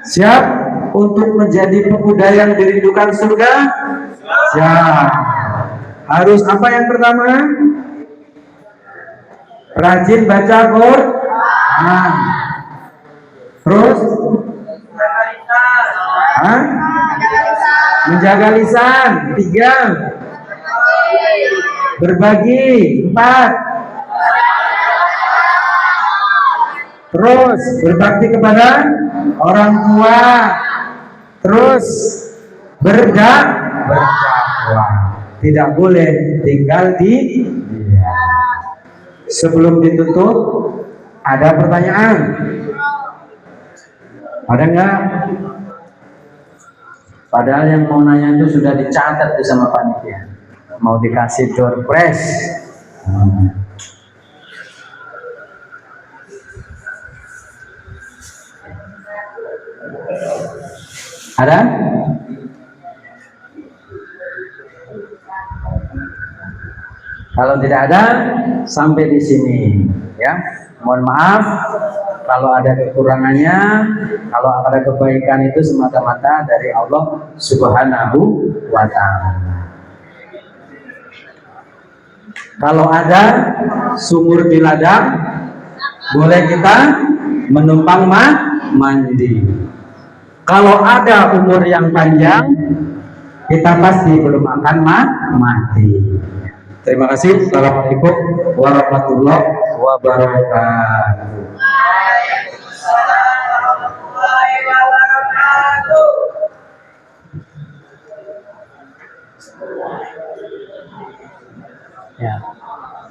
Siap untuk menjadi pemuda yang dirindukan surga? Siap. Harus apa yang pertama? Rajin baca Quran. Terus? Menjaga lisan. 3. Berbagi. 4. Terus berbakti kepada orang tua. Terus berdakwah. Tidak boleh tinggal di. Sebelum ditutup, ada pertanyaan? Ada nggak? Padahal yang mau nanya itu sudah dicatat tuh sama panitia. Mau dikasih door prize. Ada? Kalau tidak ada, sampai di sini ya. Mohon maaf kalau ada kekurangannya, kalau ada kebaikan itu semata-mata dari Allah Subhanahu wa ta'ala. Kalau ada sumur di ladang, boleh kita menumpang mandi. Kalau ada umur yang panjang, kita pasti belum akan mati. Terima kasih. Assalamualaikum warahmatullahi wabarakatuh.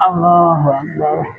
Allahu Akbar.